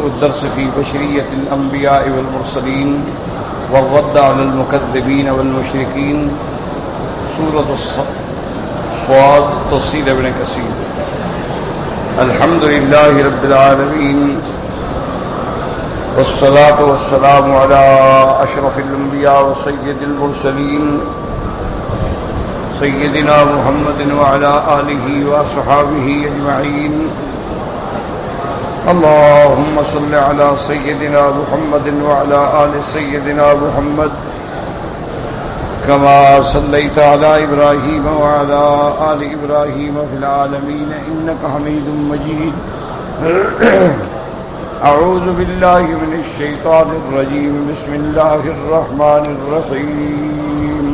موضوع الدرس في بشرية الأنبياء والمرسلين والرد على المكذبين والمشركين. سورة الصاد تفسير ابن كثير. الحمد لله رب العالمين والصلاة والسلام على أشرف الأنبياء وسيد المرسلين سيدنا محمد وعلى آله وأصحابه أجمعين. اللهم صل على سيدنا محمد وعلى آل سيدنا محمد كما صليت على إبراهيم وعلى آل إبراهيم في العالمين إنك حميد مجيد. أعوذ بالله من الشيطان الرجيم. بسم الله الرحمن الرحيم.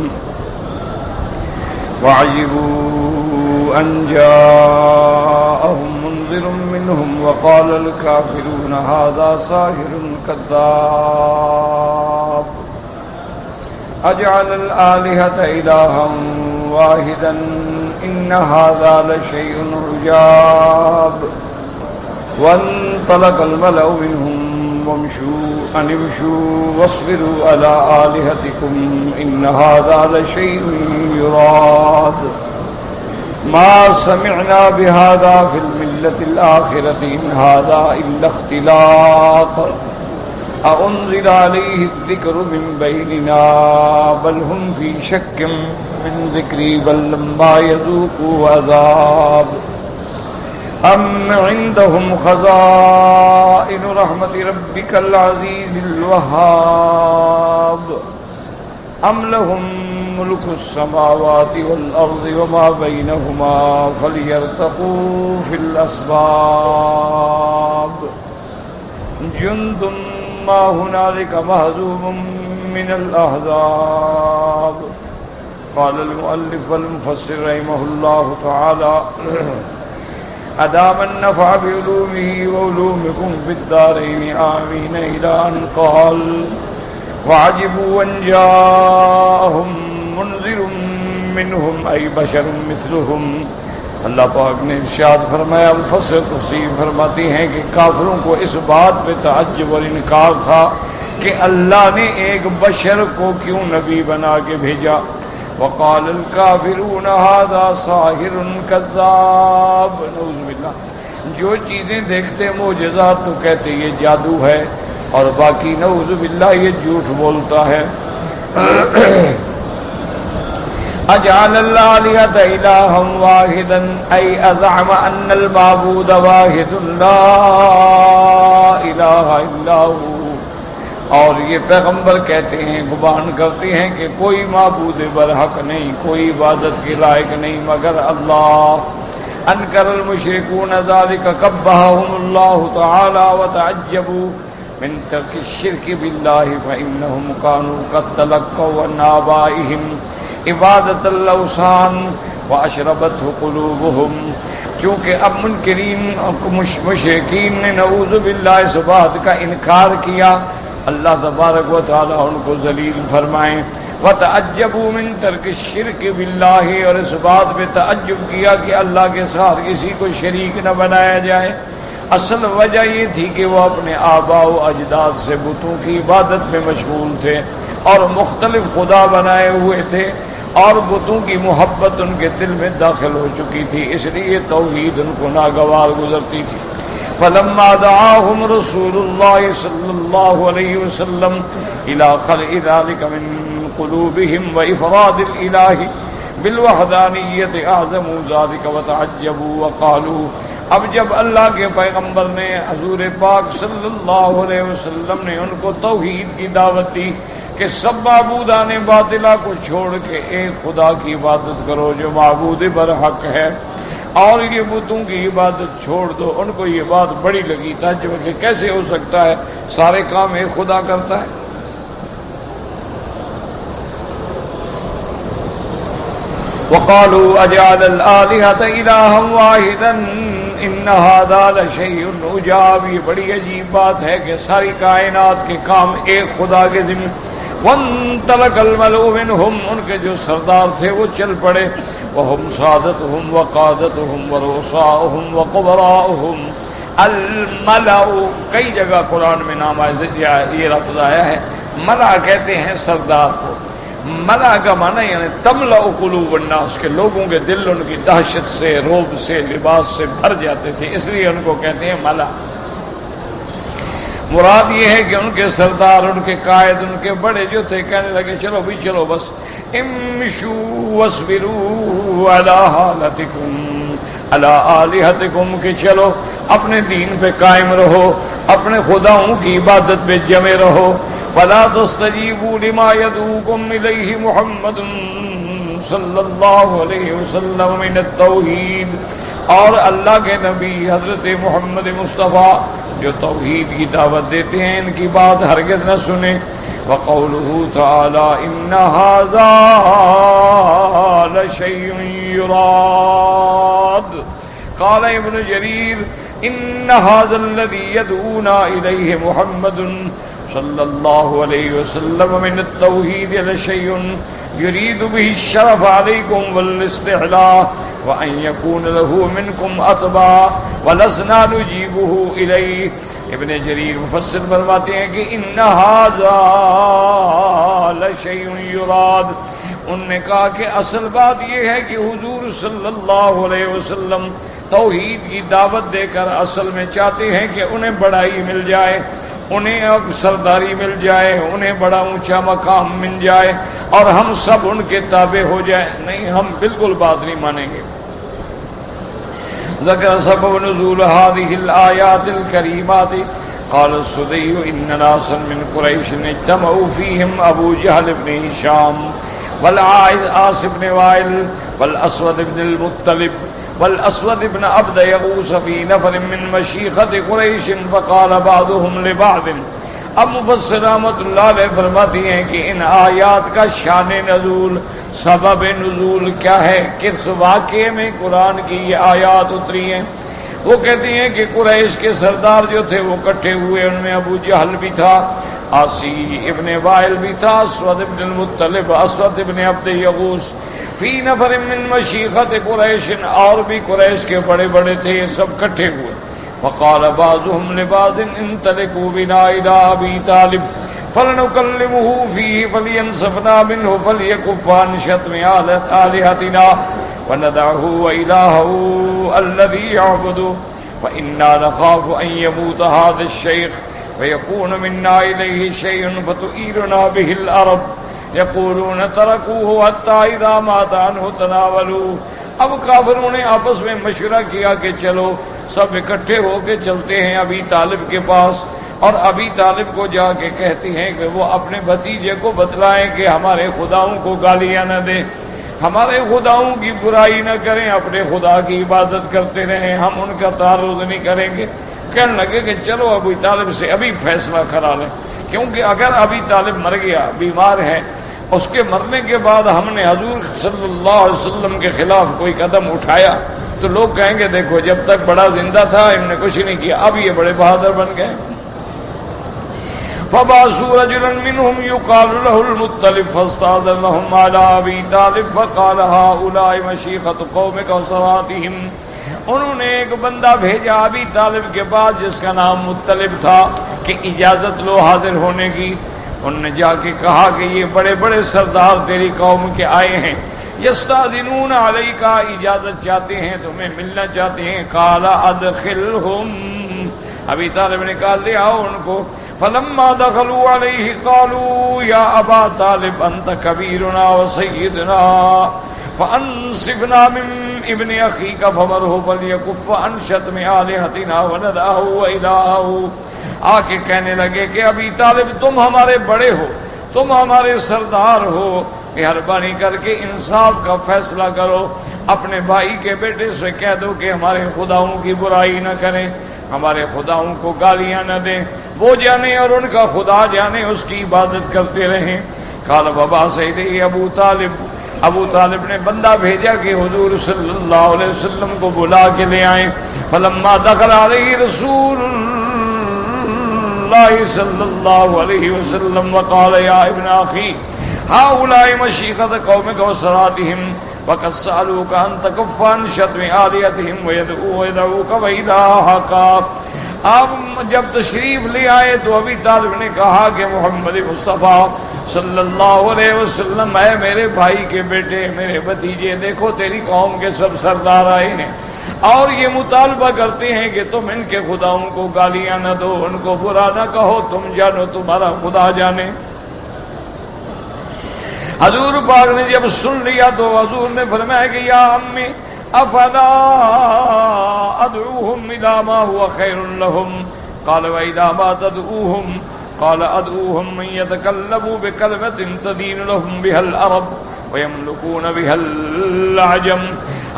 وعجبوا أن جاءهم منذر منهم وقال الكافرون هذا ساحر كذاب أجعل الآلهة إلها واحدا إن هذا لشيء عجاب. وانطلق الملأ منهم امشوا واصبروا على آلهتكم إن هذا لشيء يراد ما سمعنا بهذا في الملة الآخرة إن هذا إلا اختلاق أأنزل عليه الذكر من بيننا بل هم في شك من ذكري بل لما يذوقوا عذاب. أم عندهم خزائن رحمة ربك العزيز الوهاب أم لهم ملك السماوات والأرض وما بينهما فليرتقوا في الأسباب. جند ما هنالك مهزوم من الأحزاب. قال المؤلف والمفسر رحمه الله تعالى أدام النفع بعلومه وعلومكم في الدارين آمين إلى أن قال وعجبوا أن جاءهم منذر منهم أي بشر مثلهم. اللہ پاک نے ارشاد فرمایا، الفصل تفسیر فرماتی ہیں کہ کافروں کو اس بات پہ تعجب اور انکار تھا کہ اللہ نے ایک بشر کو کیوں نبی بنا کے بھیجا. وقال الکافرون ھذا ساحر کذاب. نعوذ باللہ. جو چیزیں دیکھتے معجزات تو کہتے یہ جادو ہے اور باقی نعوذ باللہ یہ جھوٹ بولتا ہے. اجعل الآلهة إلها واحدا أي أزعم أن المعبود واحد لا إله إلا هو. اور یہ پیغمبر کہتے ہیں، گمان کرتے ہیں کہ کوئی معبود برحق نہیں، کوئی عبادت کے لائق نہیں مگر اللہ. انکر المشرکون ذلك قبحهم اللہ تعالی وتعجبوا من ترک الشرک باللہ فإنهم كانوا قد تلقوا عن آبائهم عبادت الاوثان واشربته قلوبهم. چونکہ اب منکرین مشرکین نے نعوذ باللہ اس بات کا انکار کیا، اللہ تبارک و تعالی ان کو ذلیل فرمائیں. وتعجبوا من ترک الشرک باللہ، اور اس بات پہ تعجب کیا کہ اللہ کے ساتھ کسی کو شریک نہ بنایا جائے. اصل وجہ یہ تھی کہ وہ اپنے آباء و اجداد سے بتوں کی عبادت میں مشغول تھے اور مختلف خدا بنائے ہوئے تھے اور بتوں کی محبت ان کے دل میں داخل ہو چکی تھی، اس لیے توحید ان کو ناگوار گزرتی تھی. فلما دعاهم رسول الله صلى الله عليه وسلم الى خلع ذلك من قلوبهم وافراد الاله بالوحدانیت اعظموا ذلك وتعجبوا وقالوا. اب جب اللہ کے پیغمبر نے حضور پاک صلی اللہ علیہ وسلم نے ان کو توحید کی دعوت دی کہ سب معبودان باطلہ کو چھوڑ کے ایک خدا کی عبادت کرو جو معبود برحق ہے اور یہ بتوں کی عبادت چھوڑ دو. ان کو یہ بات بڑی لگی تعجب کہ کیسے ہو سکتا ہے سارے کام ایک خدا کرتا ہے. وقالوا اجعل الآلهة إلها واحدا ان هذا لشيء عجاب. یہ بڑی عجیب بات ہے کہ ساری کائنات کے کام ایک خدا کے ذمہ. وانطلق الملأ منهم، ان کے جو سردار تھے وہ چل پڑے. وهم سادتهم وقادتهم ورؤساؤهم وقبراؤهم الملأ، کئی جگہ قرآن میں نام آیا، یہ لفظ آیا ہے، ملأ کہتے ہیں سردار کو۔ ملأ کا معنی یعنی تملأ قلوب الناس، کے لوگوں کے دل ان کی دہشت سے، رعب سے، لباس سے بھر جاتے تھے، اس لیے ان کو کہتے ہیں ملأ۔ مراد یہ ہے کہ ان کے سردار، ان کے قائد، ان کے بڑے جو تھے، کہنے لگے چلو بھی چلو، بس امشوا واصبروا علی حالتکم علی آلہتکم، کہ چلو اپنے دین پہ قائم رہو، اپنے خداؤں کی عبادت پہ جمے رہو۔ ولا تستجیبوا لما يدعوكم الیہ محمد صلی اللہ علیہ وسلم من التوحید، اور اللہ کے نبی حضرت محمد مصطفیٰ جو توحید کی دعوت دیتے ہیں، ان کی بات ہرگز نہ سنیں۔ وقولہ تعالی ان ھذا لشیء یراد، قال ابن جریر ان ھذا الذی يدعونا الیہ محمد صلی اللہ علیہ وسلم من التوحید لشیء یرید به الشرف علیکم والاستعلاء وان یکون له منکم اتباع ولسنا نجیبه الیہ۔ ابن جریر مفسر فرماتے ہیں کہ ان ھذا لشیء یراد، انہوں نے کہا کہ اصل بات یہ ہے کہ حضور صلی اللہ علیہ وسلم توحید کی دعوت دے کر اصل میں چاہتے ہیں کہ انہیں بڑائی مل جائے، انہیں اب سرداری مل جائے، انہیں بڑا اونچا مقام مل جائے، اور ہم سب ان کے تابع ہو جائیں۔ نہیں، ہم بالکل بات نہیں مانیں گے۔ ذکر سبب نزول هذه الآیات الکریمات، قال السدی ان ناسا من قریش اجتمعوا فیہم ابو جہل بن ہشام والعاص بن وائل والاسود بن المطلب والاسود بن عبد یغوث فی نفر من مشیخۃ قریش فقال بعضهم لبعض۔ اب مفسر رحمۃ اللہ علیہ فرماتی ہیں کہ ان آیات کا شان نزول، سبب نزول کیا ہے، کس واقعے میں قرآن کی یہ آیات اتری ہیں۔ وہ کہتی ہیں کہ قریش کے سردار جو تھے وہ اکٹھے ہوئے، ان میں ابو جہل بھی تھا، عاصی ابن وائل بھی تھا، اسود ابن المطلب، اسود ابن عبد یغوث، فی نفر من مشیخۃ قریش، اور بھی قریش کے بڑے بڑے تھے، یہ سب اکٹھے ہوئے۔ فقال بعضهم لبعض انطلقوا بنا الى ابی طالب فلنكلمه فيه فلينصفنا منه فليكف عن شتم آلهتنا وندعه وإلهه الذي يعبد فإنا نخاف أن يموت هذا الشيخ فيكون منا إليه شيء فتؤيرنا به الأرض يقولون تركوه حتى إذا مات عنه تناولوه۔ اب کافروں نے آپس میں مشورہ کیا کہ چلو سب اکٹھے ہو کے چلتے ہیں ابی طالب کے پاس، اور ابی طالب کو جا کے کہتی ہیں کہ وہ اپنے بھتیجے کو بتلائیں کہ ہمارے خداؤں کو گالیاں نہ دیں، ہمارے خداؤں کی برائی نہ کریں، اپنے خدا کی عبادت کرتے رہیں، ہم ان کا تعرض نہیں کریں گے۔ کہنے لگے کہ چلو ابی طالب سے ابھی فیصلہ کرا لیں، کیونکہ اگر ابی طالب مر گیا، بیمار ہے، اس کے مرنے کے بعد ہم نے حضور صلی اللہ علیہ وسلم کے خلاف کوئی قدم اٹھایا تو لوگ کہیں گے دیکھو جب تک بڑا زندہ تھا انہوں نے کچھ نہیں کیا، اب یہ بڑے بہادر بن گئے۔ فبعثوا رجلا منهم يقال له المطلب فاستأذنهم على أبي طالب فقال هؤلاء مشيخة قومك وسراتهم۔ انہوں نے ایک بندہ بھیجا ابی طالب کے پاس جس کا نام مطلب تھا کہ اجازت لو حاضر ہونے کی۔ انہوں نے جا کے کہا کہ یہ بڑے بڑے سردار تیری قوم کے آئے ہیں، یستاذنون علیک، اجازت چاہتے ہیں، تمہیں ملنا چاہتے ہیں۔ قال ادخلهم، ابی طالب نے کہا لے آؤ ان کو۔ فلما دخلوا علیہ قالوا یا ابا طالب انت کبیرنا وسیدنا فانصفنا من ابن اخیک فمرہ فلیکف عن شتم آلہتنا وندعہ وإلہہ۔ آ کے کہنے لگے کہ ابی طالب تم ہمارے بڑے ہو، تم ہمارے سردار ہو، مہربانی کر کے انصاف کا فیصلہ کرو، اپنے بھائی کے بیٹے سے کہہ دو کہ ہمارے خداؤں کی برائی نہ کریں، ہمارے خداؤں کو گالیاں نہ دیں، وہ جانے اور ان کا خدا جانے، اس کی عبادت کرتے رہیں۔ قال بابا سیدی ابو طالب نے بندہ بھیجا کہ حضور صلی اللہ علیہ وسلم کو بلا کے لے آئیں۔ فلما دخل علیہ رسول اللہ صلی اللہ علیہ وسلم وقال یا ابن اخی هؤلاء مشیخۃ قومک وسراتهم وقد سألوك ان تكف عن شتم آلهتهم ويدعوك وإلهك آپ جب تشریف لے آئے تو ابی طالب نے کہا کہ محمد مصطفیٰ صلی اللہ علیہ وسلم، اے میرے بھائی کے بیٹے، میرے بھتیجے، دیکھو تیری قوم کے سب سردار آئے ہیں اور یہ مطالبہ کرتے ہیں کہ تم ان کے خداؤں کو گالیاں نہ دو، ان کو برا نہ کہو، تم جانو تمہارا خدا جانے۔ حضور پاک نے جب سن لیا تو حضور نے فرمایا کہ یا امی افلا ادعوهم الى ما هو خير لهم قال واذا ما تدعوهم قال ادعوهم من يتكلموا بكلمة تدين لهم بها العرب ويملكون بها العجم۔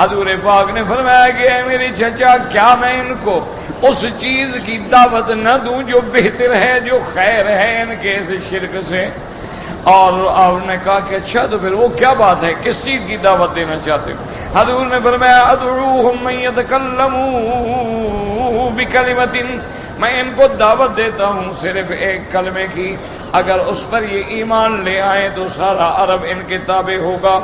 حضور پاک نے فرمایا کہ اے میرے چچا، کیا میں ان کو اس چیز کی دعوت نہ دوں جو بہتر ہے، جو خیر ہے ان کے اس شرک سے؟ اور آپ نے کہا کہ اچھا تو پھر وہ کیا بات ہے، کس چیز کی دعوت دینا چاہتے ہو؟ حضور نے فرمایا ادعوهم من يتكلموا بكلمة، میں ان کو دعوت دیتا ہوں صرف ایک کلمے کی، اگر اس پر یہ ایمان لے آئیں تو سارا عرب ان کے تابع ہوگا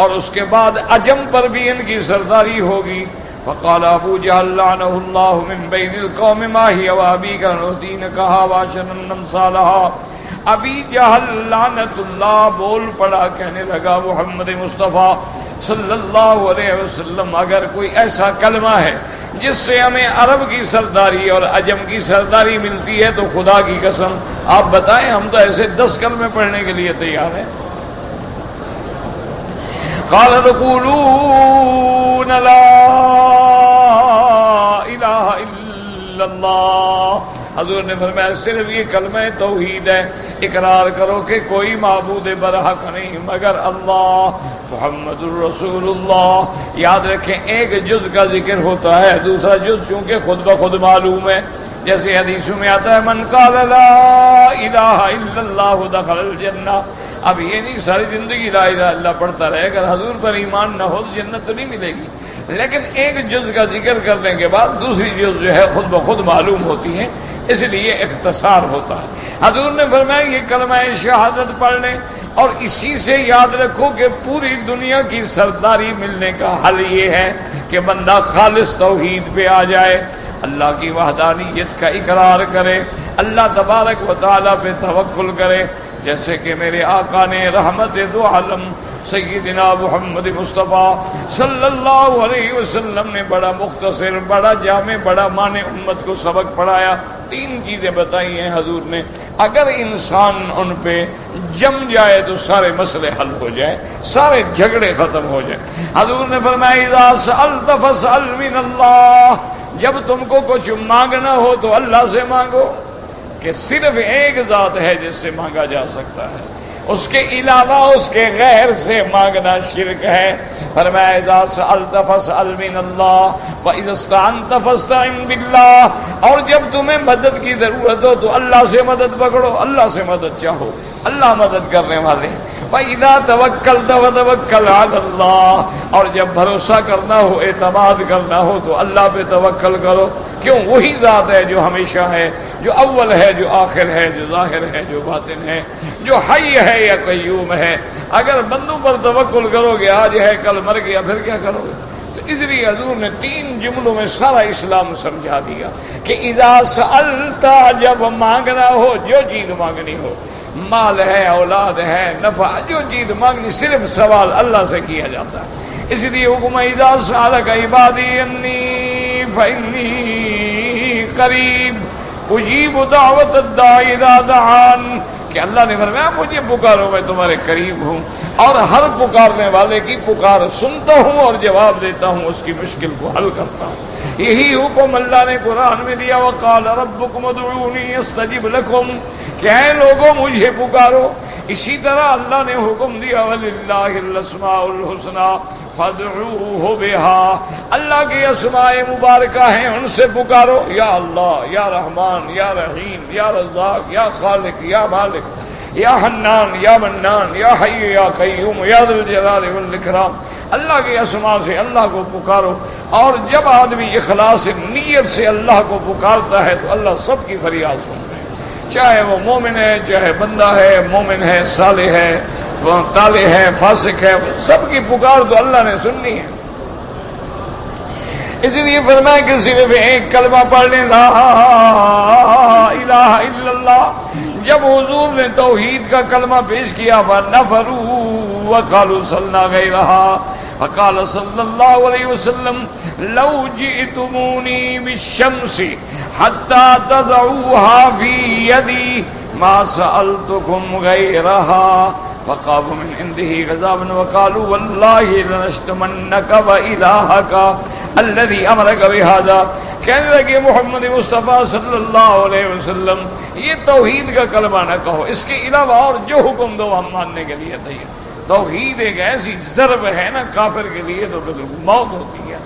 اور اس کے بعد عجم پر بھی ان کی سرداری ہوگی۔ فقال ابو جہل لعنہ اللہ من بین القوم ما ہی وابی کا نوتین کہا واشن امثالہا۔ ابی جہل لعنت اللہ بول پڑا، کہنے لگا محمد مصطفیٰ صلی اللہ علیہ وسلم، اگر کوئی ایسا کلمہ ہے جس سے ہمیں عرب کی سرداری اور عجم کی سرداری ملتی ہے تو خدا کی قسم آپ بتائیں، ہم تو ایسے 10 کلمے پڑھنے کے لیے تیار ہیں۔ قال تقولون لا الہ الا اللہ، حضور نے فرمایا صرف یہ کلمہ توحید ہے، اقرار کرو کہ کوئی معبود برحق نہیں مگر اللہ، محمد الرسول اللہ۔ یاد رکھیں ایک جز کا ذکر ہوتا ہے، دوسرا جز چونکہ خود بخود معلوم ہے، جیسے حدیثوں میں آتا ہے من قال لا الہ الا اللہ دخل الجنہ۔ اب یہ نہیں ساری زندگی لا الہ الا اللہ پڑھتا رہے، اگر حضور پر ایمان نہ ہو تو جنت تو نہیں ملے گی، لیکن ایک جز کا ذکر کرنے کے بعد دوسری جز جو ہے خود بخود معلوم ہوتی ہے، اس لیے اختصار ہوتا ہے۔ حضور نے فرمایا یہ کلمہ شہادت پڑھ لیں اور اسی سے یاد رکھو کہ پوری دنیا کی سرداری ملنے کا حل یہ ہے کہ بندہ خالص توحید پہ آ جائے، اللہ کی وحدانیت کا اقرار کرے، اللہ تبارک و تعالیٰ پہ توکل کرے، جیسے کہ میرے آقا نے رحمت دو عالم سیدنا محمد مصطفیٰ صلی اللہ علیہ وسلم نے بڑا مختصر، بڑا جامع، بڑا معنی امت کو سبق پڑھایا۔ 3 چیزیں بتائی ہیں حضور نے، اگر انسان ان پہ جم جائے تو سارے مسئلے حل ہو جائے، سارے جھگڑے ختم ہو جائے۔ حضور نے فرمایا اذا سألت فاسأل من اللہ، جب تم کو کچھ مانگنا ہو تو اللہ سے مانگو، کہ صرف ایک ذات ہے جس سے مانگا جا سکتا ہے، اس کے علاوہ اس کے غیر سے مانگنا شرک ہے۔ فرمایا اذا سألت فاسأل من اللہ وَإِذَا اسْتَعَنْتَ فَاسْتَعِنْ بِاللَّهِ، اور جب تمہیں مدد کی ضرورت ہو تو اللہ سے مدد پکڑو، اللہ سے مدد چاہو، اللہ مدد کرنے والے۔ وَإِذَا تَوَكَّلْتَ فَتَوَكَّلْ عَلَى اللَّهِ، اور جب بھروسہ کرنا ہو، اعتماد کرنا ہو تو اللہ پہ توکل کرو، کیوں؟ وہی ذات ہے جو ہمیشہ ہے، جو اول ہے، جو آخر ہے، جو ظاہر ہے، جو باطن ہے، جو حی ہے یا قیوم ہے۔ اگر بندوں پر توکل کرو گے، آج ہے کل مر گیا، پھر کیا کرو گے؟ تو اس لیے حضور نے 3 جملوں میں سارا اسلام سمجھا دیا کہ اذا سألت، جب مانگنا ہو، جو چیز مانگنی ہو، مال ہے، اولاد ہے، نفع، جو چیز مانگنی، صرف سوال اللہ سے کیا جاتا ہے۔ اس لیے حکم اذا سألک عبادی انی فإنی قریب اجیب دعوت الداعی اذا دعان، کہ اللہ نے فرمایا مجھے پکارو میں تمہارے قریب ہوں اور ہر پکارنے والے کی پکار سنتا ہوں اور جواب دیتا ہوں، اس کی مشکل کو حل کرتا ہوں۔ یہی حکم اللہ نے قرآن میں دیا وقال ربکم ادعونی استجب لکم، کہ اے لوگوں مجھے پکارو۔ اسی طرح اللہ نے حکم دیا وَلِلَّهِ الْأَسْمَاءُ الْحُسْنَى فَادْعُوهُ بِهَا، اللہ کی اسماء مبارکہ ہیں، ان سے پکارو، یا اللہ، یا رحمان، یا رحیم، یا رزاق، یا خالق، یا مالک، یا حنان، یا منان، یا حی، یا قیوم، یا ذی الجلال والاکرام۔ اللہ کی اسماء سے اللہ کو پکارو، اور جب آدمی اخلاص نیت سے اللہ کو پکارتا ہے تو اللہ سب کی فریاد سنتا ہے، چاہے وہ مومن ہے، چاہے بندہ ہے، مومن ہے، صالح ہے، طالح ہے، فاسق ہے، سب کی پکار تو اللہ نے سننی ہے۔ اس لیے فرمایا کہ صرف ایک کلمہ پڑھ لیں لا الہ الا اللہ. جب حضور نے توحید کا کلمہ پیش کیا فنفروا وقالوا صلنا غیرہا فقال صلی اللہ علیہ وسلم لو جئتمونی بالشمس حتی تضعوها فی یدی ما سألتکم غیرہا فقاموا من عنده غضبا وقالوا والله لنشتمنك وإلهك الذي أمرك بهذا. کہنے لگے محمد مصطفیٰ صلی اللہ علیہ وسلم یہ توحید کا کلمہ نہ کہو، اس کے علاوہ اور جو حکم دو ہم ماننے کے لیے تیار. توحید ایک ایسی ضرب ہے نا کافر کے لیے تو بالکل موت ہوتی ہے.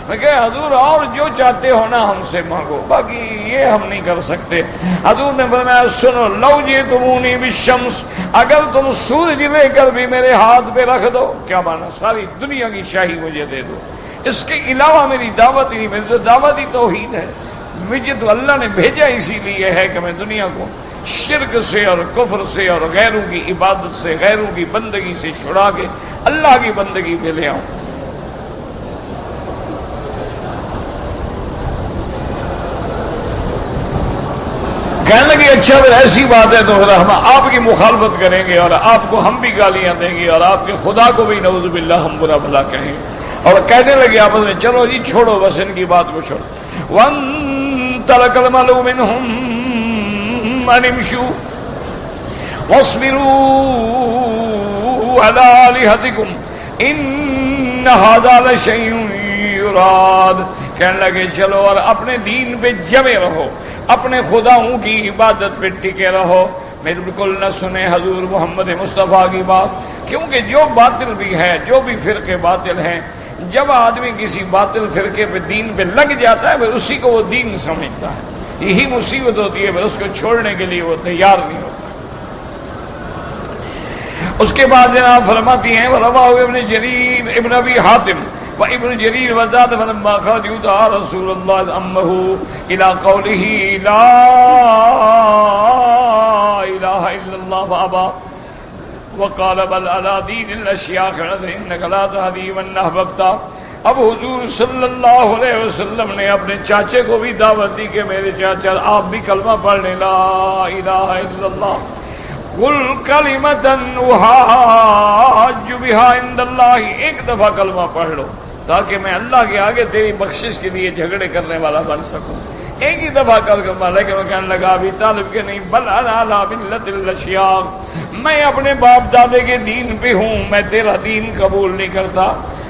میں کہ حضور اور جو چاہتے ہو نا ہم سے مانگو، باقی یہ ہم نہیں کر سکتے. حضور نے فرمایا سنو لو جئتمونی بالشمس، اگر تم سورج لے کر بھی میرے ہاتھ پہ رکھ دو، کیا مانا ساری دنیا کی شاہی مجھے دے دو، اس کے علاوہ میری دعوت ہی، میری تو دعوت ہی توحید ہے. مجھے تو اللہ نے بھیجا اسی لیے ہے کہ میں دنیا کو شرک سے اور کفر سے اور غیروں کی عبادت سے، غیروں کی بندگی سے چھڑا کے اللہ کی بندگی پہ لے آؤں. کہنے لگے اچھا اگر ایسی بات ہے تو پھر ہم آپ کی مخالفت کریں گے اور آپ کو ہم بھی گالیاں دیں گے اور آپ کے خدا کو بھی نعوذ باللہ ہم برا بھلا کہیں. اور کہنے لگے آپس میں چلو جی چھوڑو بس ان کی بات کو چھوڑو. وَانْطَلَقَ الْمَلَأُ مِنْهُمْ أَنِ امْشُوا وَاصْبِرُوا عَلَىٰ آلِهَتِكُمْ إِنَّ هَٰذَا لَشَيْءٌ يُرَادُ. کہنے لگے چلو اور اپنے دین پہ جمے رہو، اپنے خداؤں کی عبادت پہ ٹکے رہو. میں بالکل نہ سنے حضور محمد مصطفیٰ کی بات، کیونکہ جو باطل بھی ہے، جو بھی فرقے باطل ہیں، جب آدمی کسی باطل فرقے پہ دین پہ لگ جاتا ہے پھر اسی کو وہ دین سمجھتا ہے. یہی مصیبت ہوتی ہے، پھر اس کو چھوڑنے کے لیے وہ تیار نہیں ہوتا. اس کے بعد جناب فرماتی ہیں وَرَوَاهُ ابن جریر ابن ابی حاتم وابن جریر وزاد فلما خرجوا دعا رسول اللہ امه الى قوله لا الہ الا اللہ فابا وقال بل على دین الاشیاخ انک لا تهدی من احببت. اب حضور صلی اللہ علیہ وسلم نے اپنے چاچے کو بھی دعوت دی کہ میرے چاچا آپ بھی کلمہ پڑھ لیں لا الہ الا اللہ قل کلمۃ احاج بها عند اللہ. ایک دفعہ کلمہ پڑھ لو تاکہ میں اللہ کے آگے تیری بخشش کے لیے جھگڑے کرنے والا بن سکوں. ایک ہی دفعہ کلمہ لیکن وہ کہنے لگا ابھی طالب کے نہیں بل علی ملت الاشیاخ، میں اپنے باپ دادے کے دین پہ ہوں، میں تیرا دین قبول نہیں کرتا.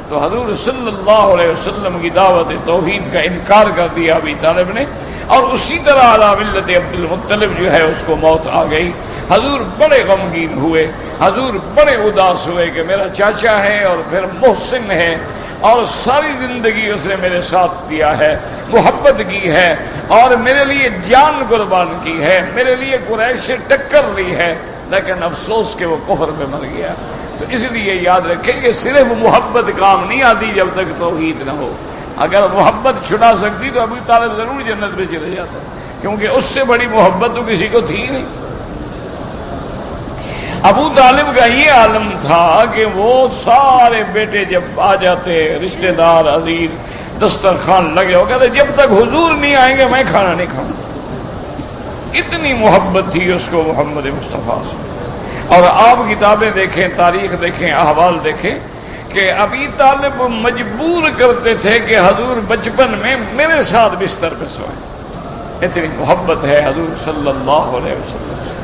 تو حضور صلی اللہ علیہ وسلم کی دعوت توحید کا انکار کر دیا ابی طالب نے، اور اسی طرح علی ملت عبد المطلب جو ہے اس کو موت آ گئی. حضور بڑے غمگین ہوئے، حضور بڑے اداس ہوئے کہ میرا چاچا ہے اور پھر محسن ہے اور ساری زندگی اس نے میرے ساتھ دیا ہے، محبت کی ہے اور میرے لیے جان قربان کی ہے، میرے لیے قریش سے ٹکر لی ہے، لیکن افسوس کہ وہ کفر میں مر گیا. تو اس لیے یاد رکھیں کہ صرف محبت کام نہیں آتی جب تک توحید نہ ہو. اگر محبت چھڑا سکتی تو ابو طالب ضرور جنت میں چلے جاتا، کیونکہ اس سے بڑی محبت تو کسی کو تھی نہیں. ابو طالب کا یہ عالم تھا کہ وہ سارے بیٹے جب آ جاتے رشتہ دار عزیز دسترخوان لگے ہو کہتے جب تک حضور نہیں آئیں گے میں کھانا نہیں کھاؤں. اتنی محبت تھی اس کو محمد مصطفیٰ سے. اور آپ کتابیں دیکھیں، تاریخ دیکھیں، احوال دیکھیں کہ ابی طالب مجبور کرتے تھے کہ حضور بچپن میں میرے ساتھ بستر پہ سوئیں. اتنی محبت ہے حضور صلی اللہ علیہ وسلم سے.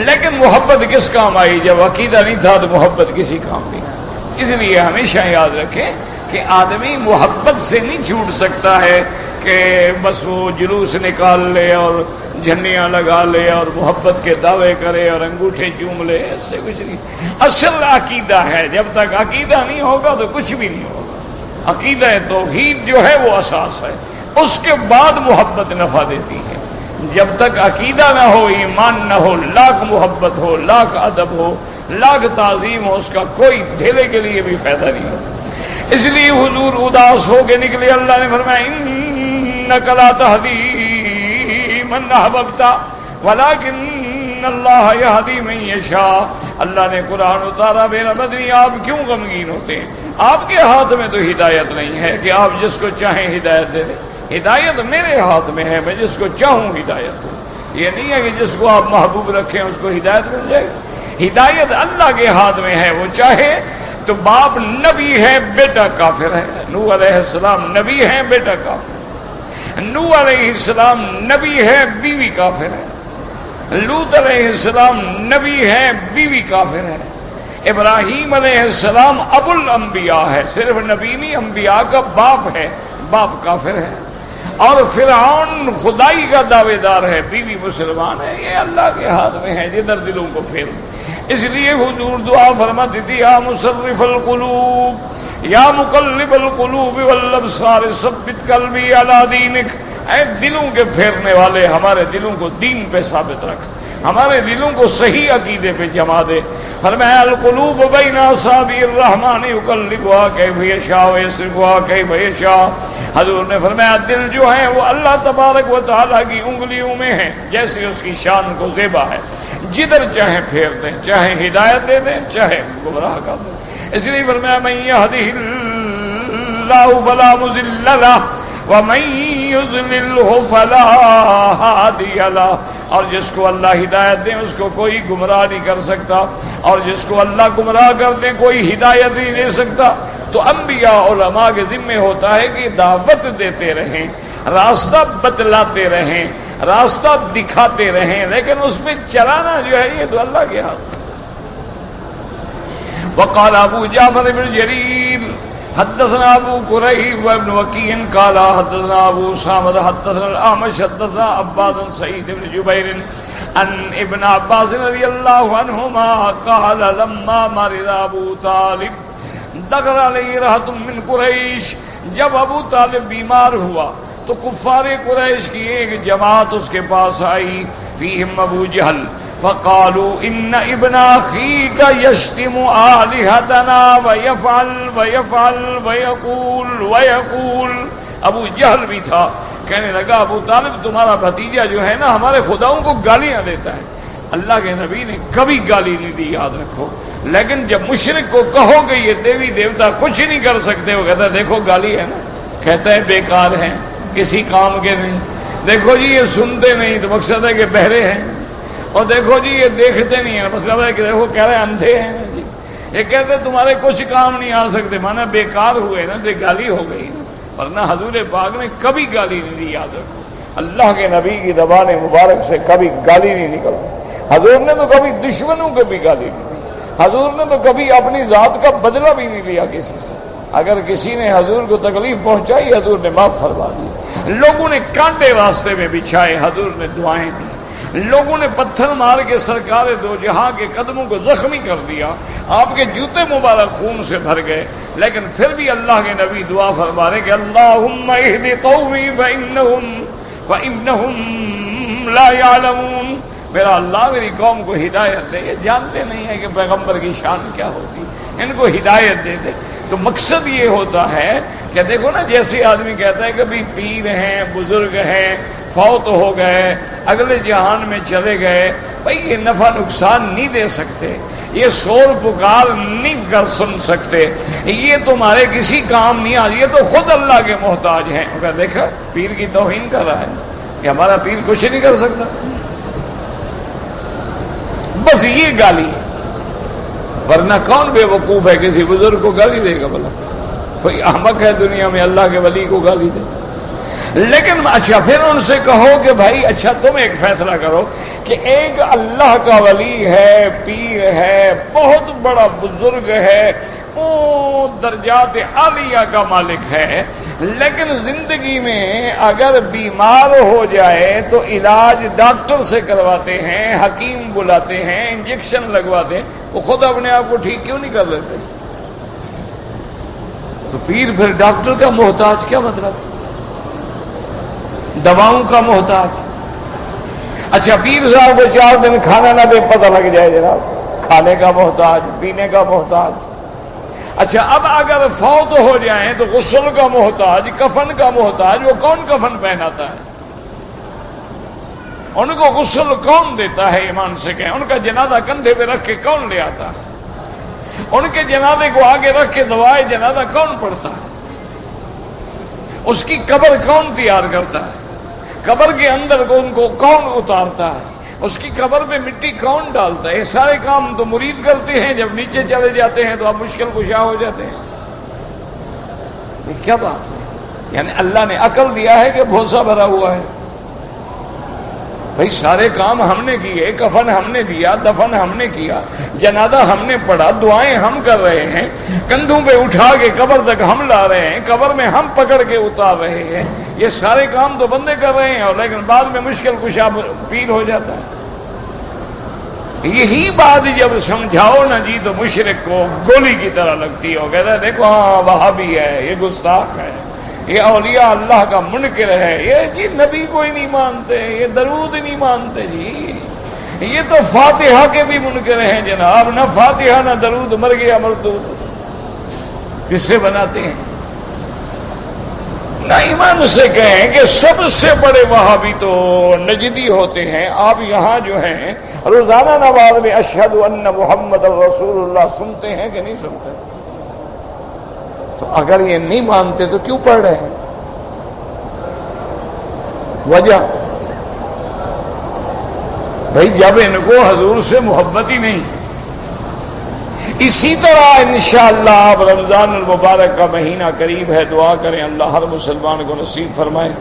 لیکن محبت کس کام آئی؟ جب عقیدہ نہیں تھا تو محبت کسی کام نہیں. اس لیے ہمیشہ یاد رکھیں کہ آدمی محبت سے نہیں چھوٹ سکتا ہے کہ بس وہ جلوس نکال لے اور جھنڈیاں لگا لے اور محبت کے دعوے کرے اور انگوٹھے چوم لے، اس سے کچھ نہیں. اصل عقیدہ ہے، جب تک عقیدہ نہیں ہوگا تو کچھ بھی نہیں ہوگا. عقیدہ توحید جو ہے وہ اساس ہے، اس کے بعد محبت نفع دیتی ہے. جب تک عقیدہ نہ ہو، ایمان نہ ہو، لاکھ محبت ہو، لاکھ ادب ہو، لاکھ تعظیم ہو، اس کا کوئی ڈھیلے کے لیے بھی فائدہ نہیں ہوتا. اس لیے حضور اداس ہو کے نکلے. اللہ نے فرمایا انک لا تہدی من احببت ولکن اللہ یہدی من یشاء. اللہ نے قرآن اتارا میرا مدنی آپ کیوں غمگین ہوتے ہیں؟ آپ کے ہاتھ میں تو ہدایت نہیں ہے کہ آپ جس کو چاہیں ہدایت دے دیں. ہدایت میرے ہاتھ میں ہے، میں جس کو چاہوں ہدایت دوں. یہ نہیں ہے کہ جس کو آپ محبوب رکھیں اس کو ہدایت مل جائے گی. ہدایت اللہ کے ہاتھ میں ہے. وہ چاہے تو باپ نبی ہے، بیٹا کافر ہے. نوح علیہ السلام نبی ہے، بیٹا کافر ہے. نوح علیہ السلام نبی ہے، بیوی کافر ہے. لوط علیہ السلام نبی ہے، بیوی کافر ہے. ابراہیم علیہ السلام ابو الانبیاء ہے، صرف نبی نہیں انبیاء کا باپ ہے، باپ کافر ہے. اور فرعون خدائی کا دعوے دار ہے، بیوی مسلمان ہے. یہ اللہ کے ہاتھ میں ہے جدھر دلوں کو پھیر. اس لیے حضور دعا فرماتی تھی یا مصرف القلوب یا مقلب القلوب والابصار ثبت قلبی علی دینک. اے دلوں کے پھیرنے والے ہمارے دلوں کو دین پہ ثابت رکھ، ہمارے دلوں کو صحیح عقیدے پہ جما دے. فرمایا القلوب بین اصابع الرحمن یقلبها کیف یشاء ویصرفها کیف یشاء. حضور نے فرمایا دل جو ہیں وہ اللہ تبارک و تعالیٰ کی انگلیوں میں ہیں، جیسے اس کی شان کو زیبا ہے. جدھر چاہے پھیر دیں، چاہے ہدایت دے دیں، چاہے گمراہ کر دیں. اس لیے فرمایا من یہدہ اللہ فلا مضل لہ ومن یضللہ فلا ہادی لہ. اور جس کو اللہ ہدایت دے اس کو کوئی گمراہ نہیں کر سکتا، اور جس کو اللہ گمراہ کر دے کوئی ہدایت نہیں دے سکتا. تو انبیاء علماء کے ذمہ ہوتا ہے کہ دعوت دیتے رہیں، راستہ بتلاتے رہیں، راستہ دکھاتے رہیں، لیکن اس میں چلانا جو ہے یہ تو اللہ کے ہاتھ. وقال ابو جعفر بن جریر حدثنا ابو قریب وابن وکیع قال حدثنا ابو اسامہ حدثنا الاعمش حدثنا عباد سعید بن جبیر ان ابن عباس رضی اللہ عنہما قال لما مرض ابو طالب دخل علیہ رہط من قریش. جب ابو طالب بیمار ہوا تو کفار قریش کی ایک جماعت اس کے پاس آئی. فیہم ابو جہل فقالوا ان ابن اخیک یشتم آلہتنا ویفعل ویفعل ویقول. ابو جہل بھی تھا، کہنے لگا ابو طالب تمہارا بھتیجا جو ہے نا ہمارے خداؤں کو گالیاں دیتا ہے. اللہ کے نبی نے کبھی گالی نہیں دی، یاد رکھو. لیکن جب مشرک کو کہو کہ یہ دیوی دیوتا کچھ نہیں کر سکتے، وہ کہتا ہے دیکھو گالی ہے نا، کہتا ہے بیکار ہیں، کسی کام کے نہیں. دیکھو جی یہ سنتے نہیں تو مقصد ہے کہ بہرے ہیں، اور دیکھو جی یہ دیکھتے نہیں ہیں مطلب ہے کہ دیکھو کہہ رہے اندھے ہیں نا جی. یہ کہتے تمہارے کچھ کام نہیں آ سکتے، مانا بیکار ہوئے نا، تو گالی ہو گئی نا. ورنہ حضور پاک نے کبھی گالی نہیں دی، یاد رکھو. اللہ کے نبی کی زبان مبارک سے کبھی گالی نہیں نکلتی. حضور نے تو کبھی دشمنوں کو بھی گالی نہیں دی. حضور نے تو کبھی اپنی ذات کا بدلہ بھی نہیں لیا کسی سے. اگر کسی نے حضور کو تکلیف پہنچائی حضور نے معاف فرما دی. لوگوں نے کانٹے راستے میں بچھائے، حضور نے دعائیں دی. لوگوں نے پتھر مار کے سرکار دو جہاں کے قدموں کو زخمی کر دیا، آپ کے جوتے مبارک خون سے بھر گئے. لیکن پھر بھی اللہ کے نبی دعا فرما رہے کہ اللہم اہد قومی فإنہم لا یعلمون. میرا اللہ میری قوم کو ہدایت دے، یہ جانتے نہیں ہیں کہ پیغمبر کی شان کیا ہوتی، ان کو ہدایت دے دے. تو مقصد یہ ہوتا ہے کہ دیکھو نا، جیسے آدمی کہتا ہے کہ بھی پیر ہیں، بزرگ ہیں، فوت ہو گئے، اگلے جہان میں چلے گئے، بھائی یہ نفع نقصان نہیں دے سکتے، یہ شور پکار نہیں کر سن سکتے، یہ تمہارے کسی کام نہیں آ، یہ تو خود اللہ کے محتاج ہیں. دیکھا پیر کی توہین کر رہا ہے کہ ہمارا پیر کچھ نہیں کر سکتا. بس یہ گالی ہے. ورنہ کون بے وقوف ہے کسی بزرگ کو گالی دے گا؟ بھلا کوئی احمق ہے دنیا میں اللہ کے ولی کو گالی دے؟ لیکن اچھا پھر ان سے کہو کہ بھائی اچھا تم ایک فیصلہ کرو کہ ایک اللہ کا ولی ہے، پیر ہے، بہت بڑا بزرگ ہے، وہ درجات عالیہ کا مالک ہے، لیکن زندگی میں اگر بیمار ہو جائے تو علاج ڈاکٹر سے کرواتے ہیں، حکیم بلاتے ہیں، انجیکشن لگواتے ہیں، وہ خود اپنے آپ کو ٹھیک کیوں نہیں کر لیتے؟ تو پیر پھر ڈاکٹر کا محتاج کیا مطلب؟ دواؤں کا محتاج. اچھا پیر صاحب کو 4 دن کھانا نہ دے پتہ لگ جائے جناب، کھانے کا محتاج، پینے کا محتاج. اچھا اب اگر فوت ہو جائیں تو غسل کا محتاج، کفن کا محتاج. وہ کون کفن پہناتا ہے؟ ان کو غسل کون دیتا ہے؟ ایمان سے کہیں ان کا جنازہ کندھے پہ رکھ کے کون لے آتا ہے؟ ان کے جنازے کو آگے رکھ کے دعائے جنازہ کون پڑھتا ہے؟ اس کی قبر کون تیار کرتا ہے؟ قبر کے اندر کو ان کو کون اتارتا ہے؟ اس کی قبر پہ مٹی کون ڈالتا ہے؟ یہ سارے کام تو مرید کرتے ہیں، جب نیچے چلے جاتے ہیں تو آپ مشکل کشا ہو جاتے ہیں۔ یہ کیا بات ہے؟ یعنی اللہ نے عقل دیا ہے کہ بھوسا بھرا ہوا ہے؟ بھائی سارے کام ہم نے کیے، کفن ہم نے دیا، دفن ہم نے کیا، جنازہ ہم نے پڑھا، دعائیں ہم کر رہے ہیں، کندھوں پہ اٹھا کے قبر تک ہم لا رہے ہیں، قبر میں ہم پکڑ کے اتار رہے ہیں، یہ سارے کام تو بندے کر رہے ہیں، اور لیکن بعد میں مشکل کشا پیر ہو جاتا ہے۔ یہی بات جب سمجھاؤ نا جی تو مشرک کو گولی کی طرح لگتی ہے، وہ کہتا ہے دیکھو ہاں وہابی ہے، یہ گستاخ ہے، یہ اولیاء اللہ کا منکر ہے، یہ جی نبی کو ہی نہیں مانتے، یہ درود نہیں مانتے جی، یہ تو فاتحہ کے بھی منکر ہیں جناب، نہ فاتحہ نہ درود، مر گیا مردود، کس سے بناتے ہیں؟ نہ ایمان سے کہیں کہ سب سے بڑے وہابی تو نجدی ہوتے ہیں۔ آپ یہاں جو ہیں روزانہ نماز میں اشہد ان محمد رسول اللہ سنتے ہیں کہ نہیں سنتے؟ تو اگر یہ نہیں مانتے تو کیوں پڑھ رہے ہیں؟ وجہ بھائی جب ان کو حضور سے محبت ہی نہیں۔ اسی طرح انشاءاللہ اب رمضان المبارک کا مہینہ قریب ہے، دعا کریں اللہ ہر مسلمان کو نصیب فرمائے،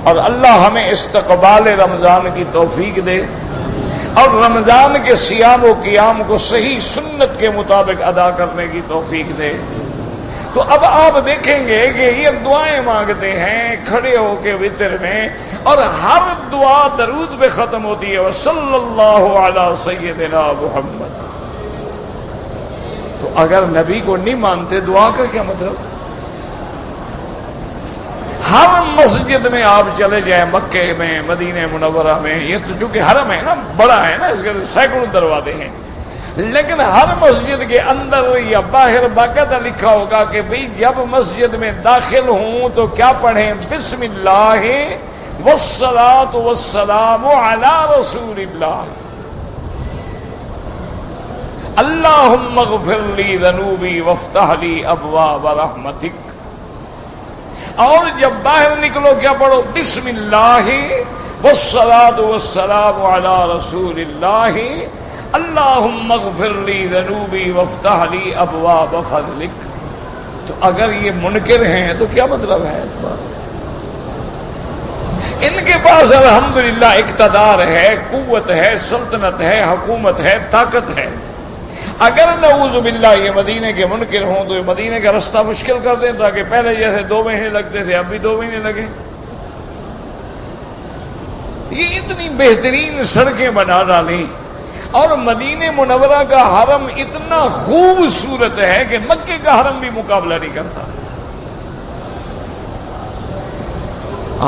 اور اللہ ہمیں استقبال رمضان کی توفیق دے، اور رمضان کے صیام و قیام کو صحیح سنت کے مطابق ادا کرنے کی توفیق دے۔ تو اب آپ دیکھیں گے کہ یہ دعائیں مانگتے ہیں کھڑے ہو کے وتر میں، اور ہر دعا درود پہ ختم ہوتی ہے وصلی اللہ علی سیدنا محمد۔ تو اگر نبی کو نہیں مانتے دعا کا کیا مطلب؟ ہر مسجد میں آپ چلے جائیں، مکے میں، مدینہ منورہ میں، یہ تو چونکہ حرم ہے نا، بڑا ہے نا، اس کے سینکڑوں دروازے ہیں، لیکن ہر مسجد کے اندر یا باہر باقاعدہ لکھا ہوگا کہ بھئی جب مسجد میں داخل ہوں تو کیا پڑھیں؟ بسم اللہ والصلاۃ والسلام علی رسول اللہ، اللہم اغفر لی ذنوبی وافتح لی ابواب رحمتک۔ اور جب باہر نکلو کیا پڑھو؟ بسم اللہ والصلاۃ والسلام علی رسول اللہ، اللہم اغفر لی ذنوبی وافتح لی ابواب فضلک۔ تو اگر یہ منکر ہیں تو کیا مطلب ہے اس بات؟ ان کے پاس الحمدللہ اقتدار ہے، قوت ہے، سلطنت ہے، حکومت ہے، طاقت ہے۔ اگر نعوذ باللہ یہ مدینے کے منکر ہوں تو یہ مدینے کا رستہ مشکل کر دیں، تاکہ پہلے جیسے 2 مہینے لگتے تھے اب بھی 2 مہینے لگے۔ یہ اتنی بہترین سڑکیں بنا ڈالیں، اور مدینہ منورہ کا حرم اتنا خوبصورت ہے کہ مکے کا حرم بھی مقابلہ نہیں کرتا۔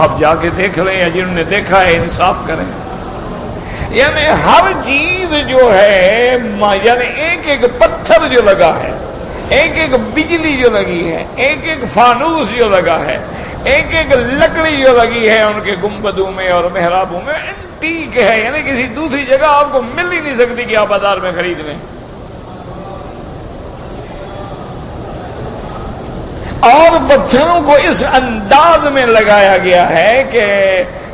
آپ جا کے دیکھ لیں، یا جنہوں نے دیکھا ہے انصاف کریں، یعنی ہر چیز جو ہے، یعنی ایک ایک پتھر جو لگا ہے، ایک ایک بجلی جو لگی ہے، ایک ایک فانوس جو لگا ہے، ایک ایک لکڑی جو لگی ہے ان کے گنبدوں میں اور محرابوں میں، اینٹیک ہے، یعنی کسی دوسری جگہ آپ کو مل ہی نہیں سکتی کہ آپ بازار میں خرید لیں۔ اور پتھروں کو اس انداز میں لگایا گیا ہے کہ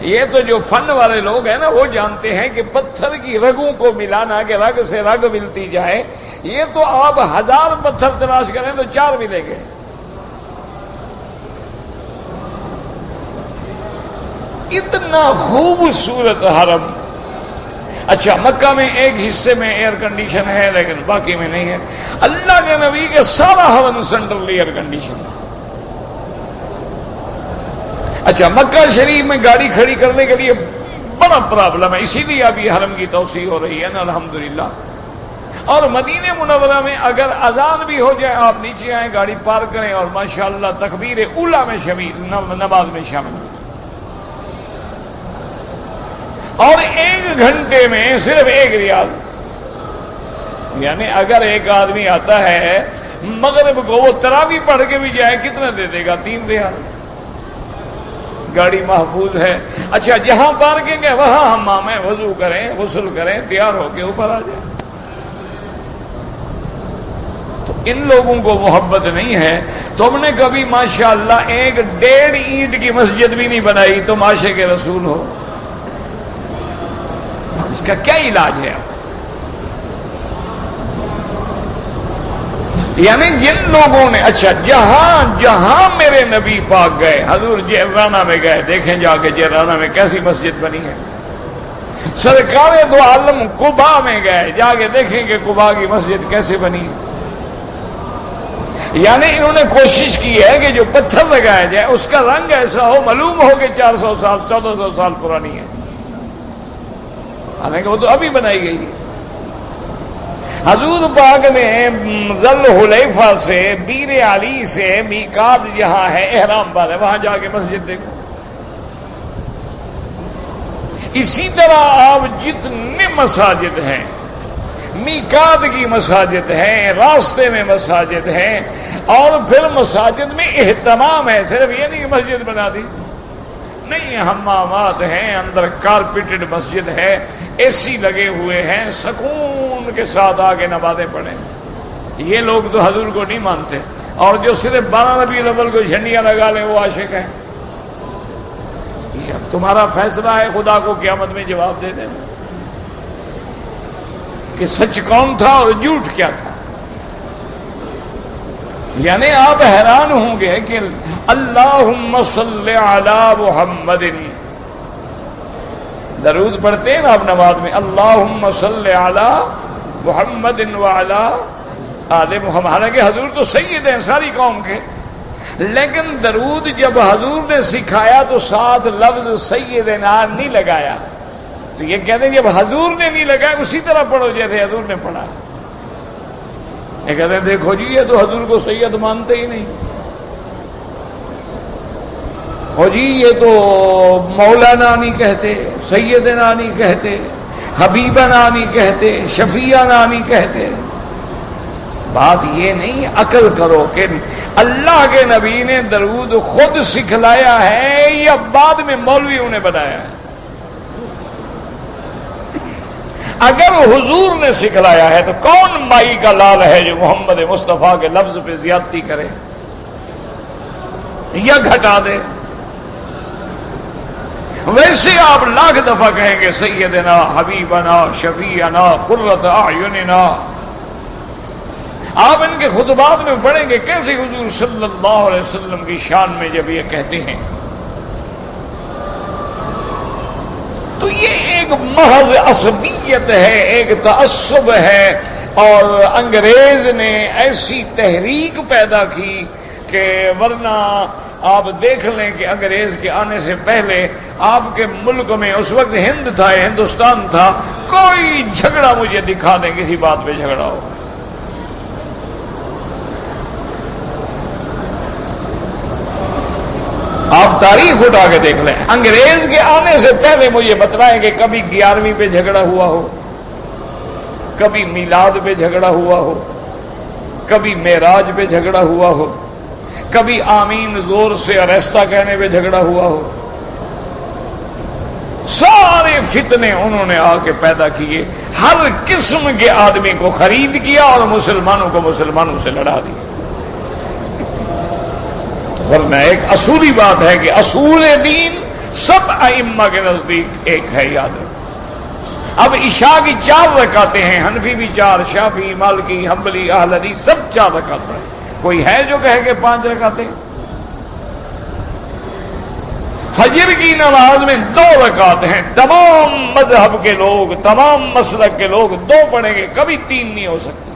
یہ تو جو فن والے لوگ ہیں نا وہ جانتے ہیں کہ پتھر کی رگوں کو ملانا، کہ رگ سے رگ ملتی جائے، یہ تو آپ 1000 پتھر تلاش کریں تو 4 ملیں گے۔ اتنا خوبصورت حرم۔ اچھا مکہ میں ایک حصے میں ایئر کنڈیشن ہے لیکن باقی میں نہیں ہے۔ اللہ کے نبی کے سارا حرم سینٹرل ایئر کنڈیشن ہے۔ اچھا مکہ شریف میں گاڑی کھڑی کرنے کے لیے بڑا پرابلم ہے، اسی لیے اب یہ حرم کی توسیع ہو رہی ہے نا الحمدللہ۔ اور مدینہ منورہ میں اگر اذان بھی ہو جائے آپ نیچے آئیں، گاڑی پارک کریں اور ماشاءاللہ تکبیر اولیٰ میں شامل، نماز میں شامل ہوں۔ اور 1 گھنٹے میں صرف 1 ریال، یعنی اگر ایک آدمی آتا ہے مغرب کو وہ تراویح پڑھ کے بھی جائے کتنا دے دے گا؟ 3 ریال۔ گاڑی محفوظ ہے۔ اچھا جہاں پارکنگ ہے وہاں حمام ہے، وضو کریں، غسل کریں، تیار ہو کے اوپر آ جائیں۔ ان لوگوں کو محبت نہیں ہے. تم نے کبھی ماشاءاللہ 1.5 اینٹ کی مسجد بھی نہیں بنائی، تم عاشق رسول ہو. اس کا کیا علاج ہے؟ یعنی جن لوگوں نے اچھا جہاں جہاں میرے نبی پاک گئے، حضور جیرانہ میں گئے، دیکھیں جا کے جیرانہ میں کیسی مسجد بنی ہے. سرکار دو عالم قباء میں گئے، جا کے دیکھیں کہ قباء کی مسجد کیسے بنی ہے. یعنی انہوں نے کوشش کی ہے کہ جو پتھر لگایا جائے اس کا رنگ ایسا ہو معلوم ہو کہ 400 سال 1400 سال پرانی ہے، حالانکہ وہ تو ابھی بنائی گئی ہے. حضور پاک نے ذل حلیفہ سے، بیر علی سے، میقات جہاں ہے احرام پر ہے، وہاں جا کے مسجد دیکھو. اسی طرح آپ جتنے مساجد ہیں، میقات کی مساجد ہیں، راستے میں مساجد ہیں، اور پھر مساجد میں اہتمام ہے. صرف یہ نہیں کہ مسجد بنا دی، نہیں، حمامات ہیں، اندر کارپیٹڈ مسجد ہے، اے سی لگے ہوئے ہیں، سکون کے ساتھ آ کے نمازیں پڑھیں. یہ لوگ تو حضور کو نہیں مانتے، اور جو صرف 12 ربیع الاول کو جھنڈیاں لگا لیں وہ عاشق ہیں. یہ اب تمہارا فیصلہ ہے، خدا کو قیامت میں جواب دے دیں کہ سچ کون تھا اور جھوٹ کیا تھا. یعنی آپ حیران ہوں گے کہ اللہم صلی علی محمد، درود پڑھتے ہیں نا آپ نماز میں، اللہم صلی علی محمد وعلی آل محمد. حالانکہ حضور تو سید ہیں ساری قوم کے، لیکن درود جب حضور نے سکھایا تو ساتھ لفظ سیدنا نہیں لگایا. تو یہ کہتے ہیں جب حضور نے نہیں لگایا اسی طرح پڑھو جیسے حضور نے پڑھا. یہ کہتے ہیں دیکھو جی یہ تو حضور کو سید مانتے ہی نہیں. ہو جی یہ تو مولانا نہیں کہتے، سیدنا نہیں کہتے، حبیبنا نہیں کہتے، شفیعنا نہیں کہتے. بات یہ نہیں، عقل کرو کہ اللہ کے نبی نے درود خود سکھلایا ہے یا بعد میں مولویوں نے بنایا ہے؟ اگر حضور نے سکھلایا ہے تو کون مائی کا لال ہے جو محمد مصطفیٰ کے لفظ پہ زیادتی کرے یا گھٹا دے؟ ویسے آپ لاکھ دفعہ کہیں گے سیدنا، حبیبنا، شفیعنا، قرۃ اعیننا. آپ ان کے خطبات میں پڑھیں گے کیسے حضور صلی اللہ علیہ وسلم کی شان میں جب یہ کہتے ہیں تو یہ ایک محض عصبیت ہے، ایک تعصب ہے. اور انگریز نے ایسی تحریک پیدا کی کہ ورنہ آپ دیکھ لیں کہ انگریز کے آنے سے پہلے آپ کے ملک میں اس وقت ہند تھا، ہندوستان تھا، کوئی جھگڑا مجھے دکھا دیں کسی بات پہ جھگڑا ہو. آپ تاریخ اٹھا کے دیکھ لیں، انگریز کے آنے سے پہلے مجھے بتلائیں کہ کبھی 11ویں پہ جھگڑا ہوا ہو، کبھی میلاد پہ جھگڑا ہوا ہو، کبھی معراج پہ جھگڑا ہوا ہو، کبھی آمین زور سے اریستہ کہنے پہ جھگڑا ہوا ہو. سارے فتنے انہوں نے آ کے پیدا کیے، ہر قسم کے آدمی کو خرید کیا اور مسلمانوں کو مسلمانوں سے لڑا دیا. ورنہ ایک اصولی بات ہے کہ اصول دین سب ائمہ کے نزدیک ایک ہے، یاد رکھو. اب عشاء کی 4 رکعتیں ہیں، حنفی بھی 4، شافعی، مالکی، حنبلی، اہل حدیث سب 4 رکعت پڑھیں. کوئی ہے جو کہے کہ 5 رکعتیں؟ فجر کی نماز میں 2 رکعت ہیں، تمام مذہب کے لوگ، تمام مسلک کے لوگ 2 پڑھیں گے، کبھی 3 نہیں ہو سکتی.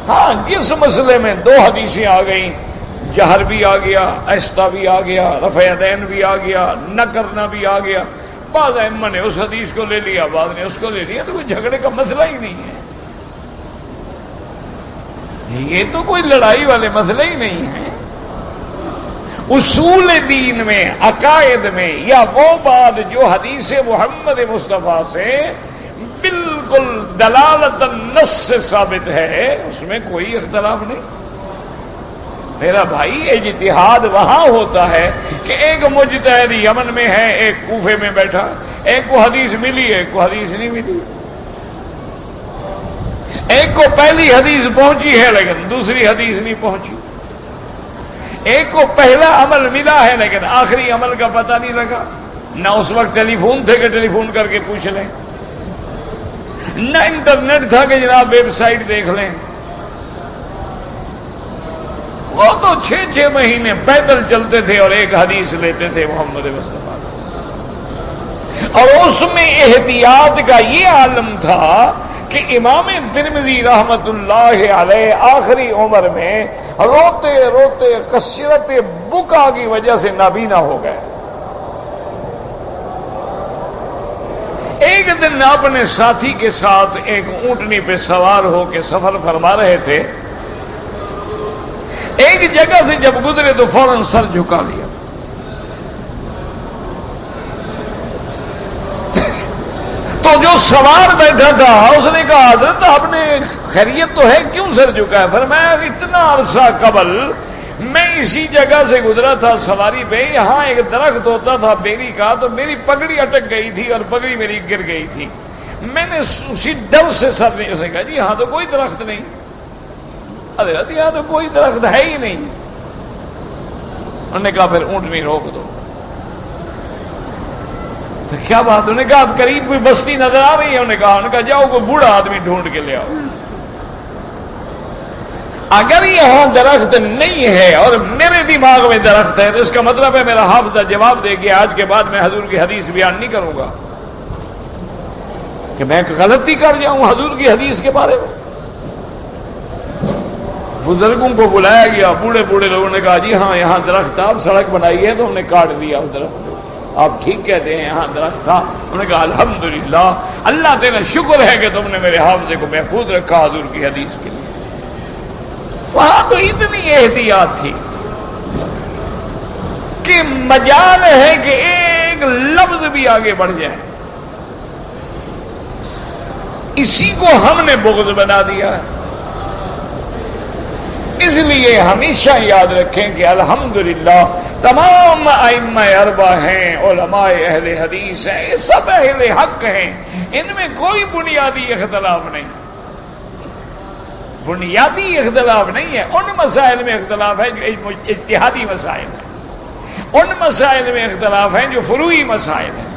ہاں جس مسئلے میں 2 حدیثیں آ گئیں، جہر بھی آ گیا، آہستہ بھی آ گیا، رفع یدین بھی آ گیا، نہ کرنا بھی آ گیا، بعض ائمہ نے اس حدیث کو لے لیا، بعض نے اس کو لے لیا، تو کوئی جھگڑے کا مسئلہ ہی نہیں ہے. یہ تو کوئی لڑائی والے مسئلے ہی نہیں ہیں. اصول دین میں، عقائد میں، یا وہ بات جو حدیث محمد مصطفیٰ سے بالکل دلالت النص سے ثابت ہے، اس میں کوئی اختلاف نہیں. میرا بھائی اجتہاد وہاں ہوتا ہے کہ ایک مجتہد یمن میں ہے، ایک کوفے میں بیٹھا، ایک کو حدیث ملی، ایک کو حدیث نہیں ملی. ایک کو پہلی حدیث پہنچی ہے لیکن دوسری حدیث نہیں پہنچی، ایک کو پہلا عمل ملا ہے لیکن آخری عمل کا پتہ نہیں لگا، نہ اس وقت ٹیلی فون تھے کہ ٹیلی فون کر کے پوچھ لیں، نہ انٹرنیٹ تھا کہ جناب ویب سائٹ دیکھ لیں، وہ تو 6 مہینے پیدل چلتے تھے اور ایک حدیث لیتے تھے محمد مصطفیٰ، اور اس میں احتیاط کا یہ عالم تھا کہ امام ترمذی رحمت اللہ علیہ آخری عمر میں روتے روتے کثرت بکا کی وجہ سے نابینا ہو گئے۔ ایک دن اپنے ساتھی کے ساتھ ایک اونٹنی پہ سوار ہو کے سفر فرما رہے تھے، ایک جگہ سے جب گزرے تو فوراً سر جھکا لیا، تو جو سوار بیٹھا تھا اس نے کہا حضرت آپ نے خیریت تو ہے کیوں سر جھکا ہے؟ فرمایا اتنا عرصہ قبل میں اسی جگہ سے گزرا تھا سواری پہ، یہاں ایک درخت ہوتا تھا بیری کا، تو میری پگڑی اٹک گئی تھی اور پگڑی میری گر گئی تھی، میں نے اسی ڈر سے سر نہیں، اس نے کہا جی یہاں تو کوئی درخت نہیں، حضرت یہاں تو کوئی درخت ہے ہی نہیں، انہوں نے کہا پھر اونٹنی روک دو۔ کیا بات؟ انہوں نے کہا اب قریب کوئی بستی نظر آ رہی ہے؟ انہوں نے کہا جاؤ کوئی بوڑھا آدمی ڈھونڈ کے لے آؤ، اگر یہاں درخت نہیں ہے اور میرے دماغ میں درخت ہے تو اس کا مطلب ہے میرا حافظہ جواب دے کہ آج کے بعد میں حضور کی حدیث بیان نہیں کروں گا، کہ میں غلطی کر جاؤں حضور کی حدیث کے بارے میں۔ بزرگوں کو بلایا گیا، بوڑھے بوڑھے لوگوں نے کہا جی ہاں یہاں درخت تھا، سڑک بنائی ہے تو ہم نے کاٹ دیا اس درخت کو، آپ ٹھیک کہتے ہیں یہاں درخت تھا۔ انہوں نے کہا الحمدللہ اللہ تیرا شکر ہے کہ تم نے میرے حافظے کو محفوظ رکھا حضور کی حدیث کے لیے۔ وہاں تو اتنی احتیاط تھی کہ مجال ہے کہ ایک لفظ بھی آگے بڑھ جائے، اسی کو ہم نے بغض بنا دیا ہے۔ اس لیے ہمیشہ یاد رکھیں کہ الحمدللہ تمام ائمہ اربع ہیں، علماء اہل حدیث ہیں، یہ سب اہل حق ہیں، ان میں کوئی بنیادی اختلاف نہیں، بنیادی اختلاف نہیں ہے۔ ان مسائل میں اختلاف ہے جو اجتہادی مسائل ہیں، ان مسائل میں اختلاف ہیں جو فروعی مسائل ہیں،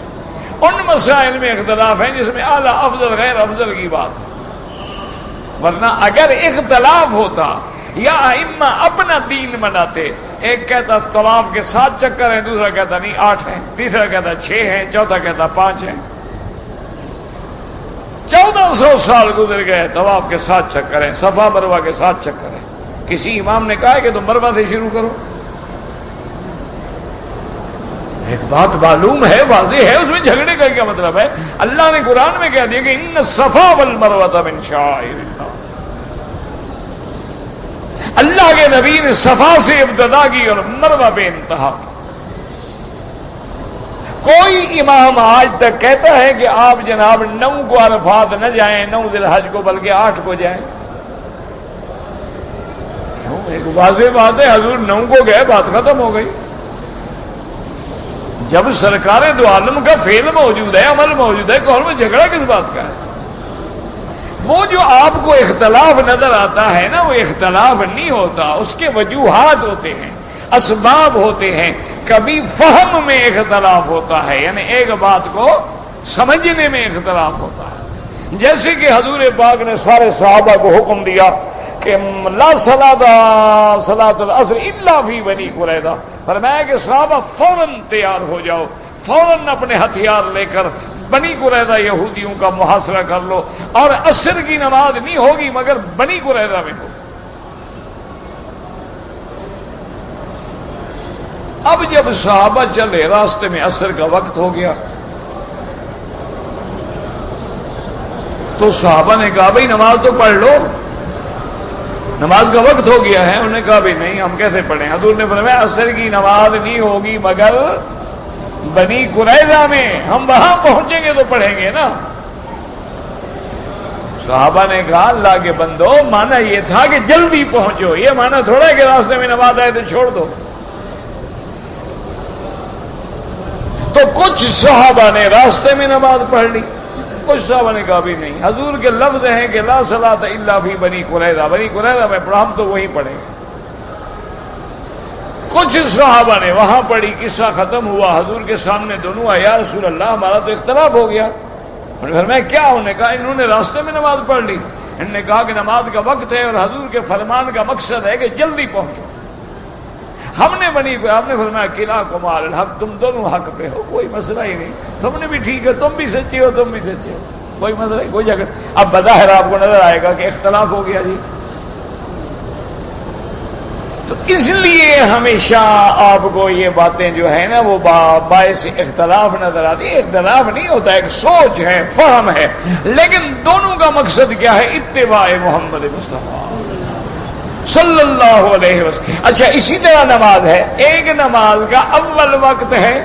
ان مسائل میں اختلاف ہیں جس میں اعلیٰ افضل غیر افضل کی بات ہے، ورنہ اگر اختلاف ہوتا یا ائمہ اپنا دین مناتے، ایک کہتا طواف کے 7 چکر ہیں، دوسرا کہتا نہیں 8 ہیں، تیسرا کہتا 6 ہیں، چوتھا کہتا 5 ہیں۔ 1400 سال گزر گئے، طواف کے 7 چکر ہیں، صفا مروہ کے 7 چکر ہیں، کسی امام نے کہا ہے کہ تم مروہ سے شروع کرو؟ ایک بات معلوم ہے، واضح ہے، اس میں جھگڑے کا کیا مطلب ہے؟ اللہ نے قرآن میں کہہ دیا کہ ان الصفا والمروہ من شعائر اللہ، اللہ کے نبی نے صفا سے ابتدا کی اور مروہ پہ انتہا کی۔ کوئی امام آج تک کہتا ہے کہ آپ جناب 9 کو عرفات نہ جائیں، 9 ذی الحج کو، بلکہ 8 کو جائیں؟ کیوں؟ ایک واضح بات ہے، حضور 9 کو گئے، بات ختم ہو گئی۔ جب سرکار دو عالم کا فعل موجود ہے، عمل موجود ہے، کون میں جھگڑا کس بات کا ہے؟ وہ جو آپ کو اختلاف نظر آتا ہے نا، وہ اختلاف نہیں ہوتا، اس کے وجوہات ہوتے ہیں، اسباب ہوتے ہیں، کبھی فہم میں اختلاف ہوتا ہے، یعنی ایک بات کو سمجھنے میں اختلاف ہوتا ہے۔ جیسے کہ حضور پاک نے سارے صحابہ کو حکم دیا کہ لا صلاۃ العصر الا فی بنی قریظہ، فرمایا کہ صحابہ فوراً تیار ہو جاؤ، فوراً اپنے ہتھیار لے کر بنی قریظہ یہودیوں کا محاصرہ کر لو، اور عصر کی نماز نہیں ہوگی مگر بنی قریظہ میں ہو۔ اب جب صحابہ چلے، راستے میں عصر کا وقت ہو گیا، تو صحابہ نے کہا بھئی نماز تو پڑھ لو، نماز کا وقت ہو گیا ہے۔ انہوں نے کہا بھئی نہیں، ہم کیسے پڑھیں؟ حضور نے فرمایا عصر کی نماز نہیں ہوگی مگر بنی قریظہ میں، ہم وہاں پہنچیں گے تو پڑھیں گے نا۔ صحابہ نے کہا اللہ کے بندو، مانا یہ تھا کہ جلدی پہنچو، یہ مانا تھوڑا ہے کہ راستے میں نماز آئے تو چھوڑ دو۔ تو کچھ صحابہ نے راستے میں نماز پڑھ لی، کچھ صحابہ نے کہا بھی نہیں. حضور کے لفظ ہیں کہ لا صلاۃ الا فی بنی قریظہ، بنی قریظہ میں پڑھا، ہم تو وہیں پڑھیں گے. کچھ صحابہ نے وہاں پڑھی، قصہ ختم ہوا، حضور کے سامنے دونوں آئے، یا رسول اللہ ہمارا تو اختلاف ہو گیا. انہوں نے فرمایا کیا؟ انہوں نے کہا انہوں نے راستے میں نماز پڑھ لی. انہوں نے کہا کہ نماز کا وقت ہے اور حضور کے فرمان کا مقصد ہے کہ جلدی پہنچو. ہم نے آپ نے فرمایا کلاکما علی الحق، تم دونوں حق پہ ہو، کوئی مسئلہ ہی نہیں. تم نے بھی ٹھیک ہے، تم بھی سچے ہو، تم بھی سچے ہو، کوئی مسئلہ نہیں، کوئی جگہ. اب بظاہر آپ کو نظر آئے گا کہ اختلاف ہو گیا جی. تو اس لیے ہمیشہ آپ کو یہ باتیں جو ہے نا وہ باعث اختلاف نظر آتی ہے. اختلاف نہیں ہوتا، ایک سوچ ہے، فہم ہے، لیکن دونوں کا مقصد کیا ہے؟ اتباع محمد مصطفیٰ صلی اللہ علیہ وسلم. اچھا اسی طرح نماز ہے. ایک نماز کا اول وقت ہے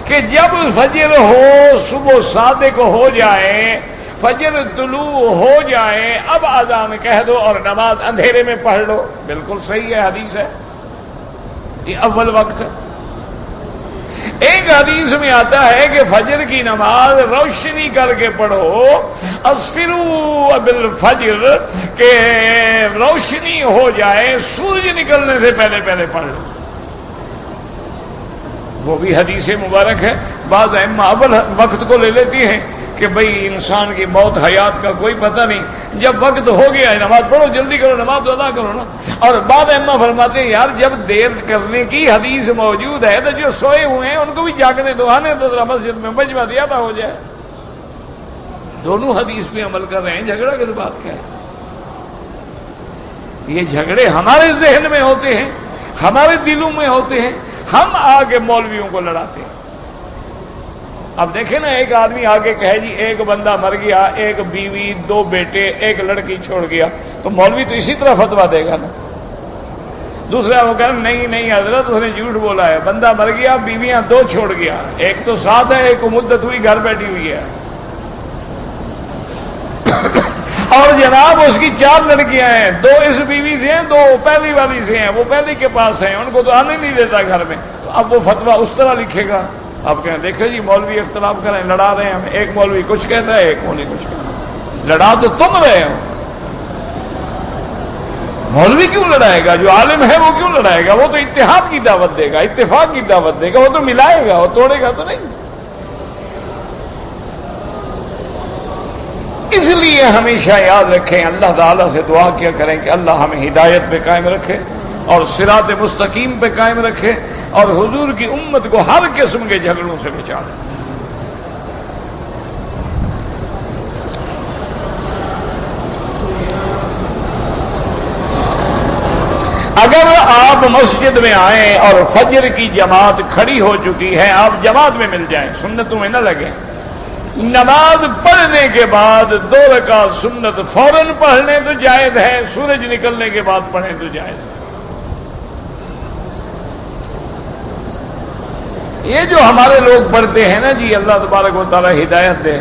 کہ جب فجر ہو، صبح صادق ہو جائے، فجر طلوع ہو جائے، اب اذان کہہ دو اور نماز اندھیرے میں پڑھ لو. بالکل صحیح ہے، حدیث ہے، یہ اول وقت ہے. ایک حدیث میں آتا ہے کہ فجر کی نماز روشنی کر کے پڑھو، اسفروا بالفجر، کہ روشنی ہو جائے، سورج نکلنے سے پہلے پہلے پڑھ لو. وہ بھی حدیث مبارک ہے. بعض ائمہ اول وقت کو لے لیتی ہیں کہ بھئی انسان کی موت حیات کا کوئی پتہ نہیں، جب وقت ہو گیا نماز پڑھو، جلدی کرو، نماز ادا کرو نا. اور بعض ائمہ فرماتے ہیں یار جب دیر کرنے کی حدیث موجود ہے تو جو سوئے ہوئے ہیں ان کو بھی جاگنے دو، آنے دو ذرا مسجد میں، مجمع زیادہ ہو جائے. دونوں حدیث پہ عمل کر رہے ہیں، جھگڑا کی بات کیا ہے؟ یہ جھگڑے ہمارے ذہن میں ہوتے ہیں، ہمارے دلوں میں ہوتے ہیں، ہم آگے مولویوں کو لڑاتے ہیں. اب دیکھیں نا، ایک آدمی آگے کہے جی ایک بندہ مر گیا، ایک بیوی، دو بیٹے، ایک لڑکی چھوڑ گیا، تو مولوی تو اسی طرح فتویٰ دے گا نا. دوسرا وہ کہنا نہیں نہیں حضرت اس نے جھوٹ بولا ہے، بندہ مر گیا، بیویاں دو چھوڑ گیا، ایک تو ساتھ ہے، ایک کو مدت ہوئی گھر بیٹھی ہوئی ہے، اور جناب اس کی 4 لڑکیاں ہیں، 2 اس بیوی سے ہیں، 2 پہلی والی سے ہیں، وہ پہلی کے پاس ہیں، ان کو تو آنے نہیں دیتا گھر میں. تو اب وہ فتویٰ اس طرح لکھے گا. آپ کہیں دیکھو جی مولوی اختلاف کریں، لڑا رہے ہیں ہم، ایک مولوی کچھ کہتا ہے، ایک مولوی کچھ کہتا ہے. لڑا تو تم رہے ہو. مولوی کیوں لڑائے گا؟ جو عالم ہے وہ کیوں لڑائے گا؟ وہ تو اتحاد کی دعوت دے گا، اتفاق کی دعوت دے گا، وہ تو ملائے گا، وہ توڑے گا تو نہیں. اس لیے ہمیشہ یاد رکھیں، اللہ تعالیٰ سے دعا کیا کریں کہ اللہ ہمیں ہدایت پہ قائم رکھے اور صراط مستقیم پہ قائم رکھے، اور حضور کی امت کو ہر قسم کے جھگڑوں سے بچا لے. اگر آپ مسجد میں آئیں اور فجر کی جماعت کھڑی ہو چکی ہے، آپ جماعت میں مل جائیں، سنتوں میں نہ لگیں. نماز پڑھنے کے بعد 2 رکعت سنت فوراً پڑھنے تو جائز ہے، سورج نکلنے کے بعد پڑھیں تو جائز ہے. یہ جو ہمارے لوگ پڑھتے ہیں نا جی، اللہ تبارک و تعالی ہدایت دے،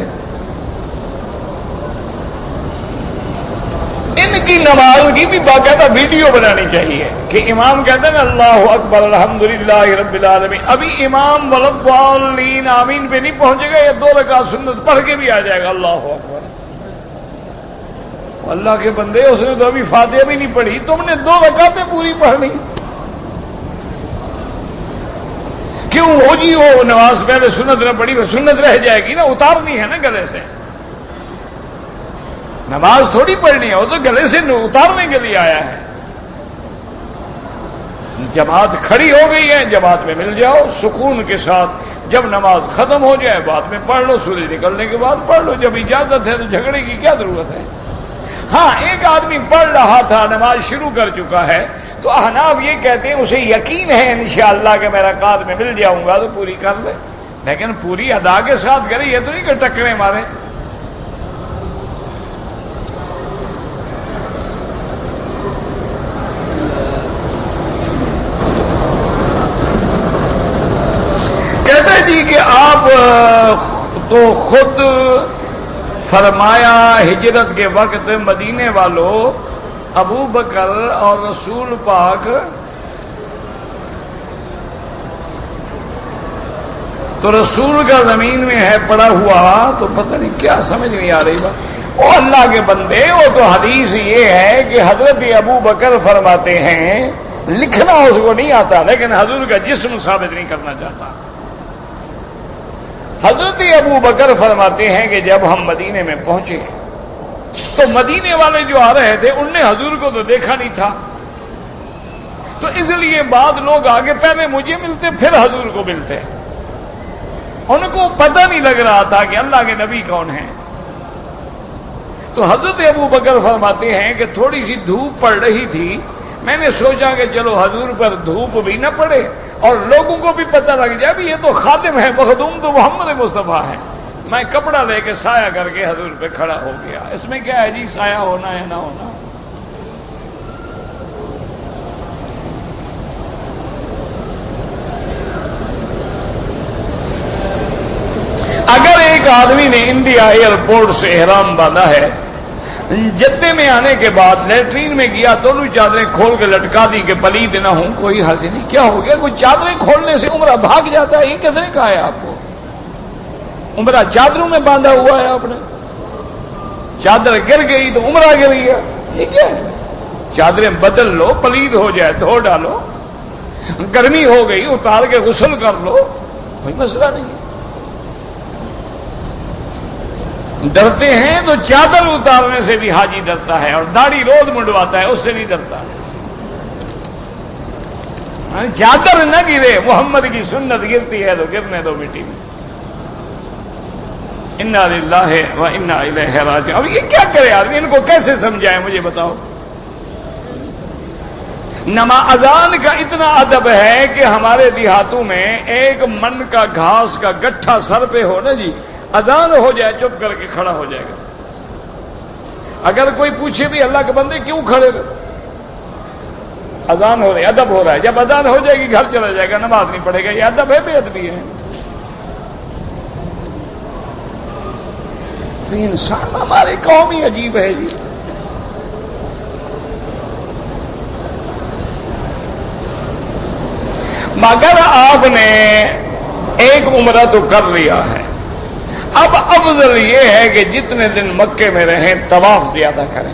ان کی نماز کی بھی باقاعدہ ویڈیو بنانی چاہیے کہ امام کہتے ہیں نا اللہ اکبر الحمدللہ رب العالمین، ابھی امام ولضالین آمین پہ نہیں پہنچے گا، یا 2 رکعت سنت پڑھ کے بھی آ جائے گا اللہ اکبر. اللہ کے بندے، اس نے تو ابھی فاتحہ بھی نہیں پڑھی، تم نے 2 رکعتیں پوری پڑھنی. کیوں ہو جی؟ وہ نماز پہلے سنت نہ پڑھی، سنت رہ جائے گی نا، اتارنی ہے نا گلے سے. نماز تھوڑی پڑھنی ہے، وہ تو گلے سے اتارنے کے لیے آیا ہے. جماعت کھڑی ہو گئی ہے، جماعت میں مل جاؤ سکون کے ساتھ. جب نماز ختم ہو جائے بعد میں پڑھ لو، سورج نکلنے کے بعد پڑھ لو. جب اجازت ہے تو جھگڑے کی کیا ضرورت ہے؟ ہاں ایک آدمی پڑھ رہا تھا، نماز شروع کر چکا ہے، تو احناف یہ کہتے ہیں اسے یقین ہے انشاءاللہ کہ میں رکعت میں مل جاؤں گا تو پوری کر لے، لیکن پوری ادا کے ساتھ کرے، یہ تو نہیں کہ ٹکریں مارے. کہتے جی کہ آپ تو خود فرمایا ہجرت کے وقت مدینے والوں ابو بکر اور رسول پاک تو رسول کا زمین میں ہے پڑا ہوا تو پتہ نہیں کیا سمجھ نہیں آ رہی بات. او اللہ کے بندے، وہ تو حدیث یہ ہے کہ حضرت ابو بکر فرماتے ہیں، لکھنا اس کو نہیں آتا لیکن حضور کا جسم ثابت نہیں کرنا چاہتا. حضرت ابو بکر فرماتے ہیں کہ جب ہم مدینے میں پہنچے تو مدینے والے جو آ رہے تھے ان نے حضور کو تو دیکھا نہیں تھا، تو اس لیے بعد لوگ آگے پہلے مجھے ملتے پھر حضور کو ملتے، ان کو پتہ نہیں لگ رہا تھا کہ اللہ کے نبی کون ہیں. تو حضرت ابو بکر فرماتے ہیں کہ تھوڑی سی دھوپ پڑ رہی تھی، میں نے سوچا کہ چلو حضور پر دھوپ بھی نہ پڑے اور لوگوں کو بھی پتہ لگ جائے بھی یہ تو خادم ہے، مخدوم تو محمد مصطفیٰ ہے. میں کپڑا لے کے سایہ کر کے حضور پہ کھڑا ہو گیا. اس میں کیا ہے جی، سایہ ہونا ہے نہ ہونا. اگر ایک آدمی نے انڈیا ایئرپورٹ سے احرام باندھا ہے، جدے میں آنے کے بعد لیٹرین میں گیا، دونوں چادریں کھول کے لٹکا دی کہ پلید نہ ہوں، کوئی حرج نہیں. کیا ہو گیا؟ کوئی چادریں کھولنے سے عمرہ بھاگ جاتا ہے؟ یہ کس نے کہا ہے آپ کو؟ عمرہ چادروں میں باندھا ہوا ہے آپ نے، چادر گر گئی تو عمرہ گر گیا. یہ کیا ہے؟ چادریں بدل لو، پلید ہو جائے دھو ڈالو، گرمی ہو گئی اتار کے غسل کر لو، کوئی مسئلہ نہیں. ڈرتے ہیں تو چادر اتارنے سے بھی حاجی ڈرتا ہے، اور داڑھی روز منڈواتا ہے اس سے نہیں ڈرتا. چادر نہ گرے، محمد کی سنت گرتی ہے تو گرنے دو مٹی میں. انا للہ و انا الیہ راجعون. اب یہ کیا کرے آدمی؟ ان کو کیسے سمجھائے مجھے بتاؤ. اذان کا اتنا ادب ہے کہ ہمارے دیہاتوں میں ایک من کا گھاس کا گٹھا سر پہ ہو نا جی، اذان ہو جائے چپ کر کے کھڑا ہو جائے گا. اگر کوئی پوچھے بھی اللہ کے بندے کیوں کھڑے گا، اذان ہو رہی، ادب ہو رہا ہے. جب اذان ہو جائے گی گھر چلا جائے گا، نماز نہیں پڑھے گا. یہ ادب ہے بے ادبی ہے؟ تو انسان ہماری قوم ہی عجیب ہے جی. مگر آپ نے ایک عمرہ تو کر لیا ہے، اب افضل یہ ہے کہ جتنے دن مکے میں رہیں طواف زیادہ کریں.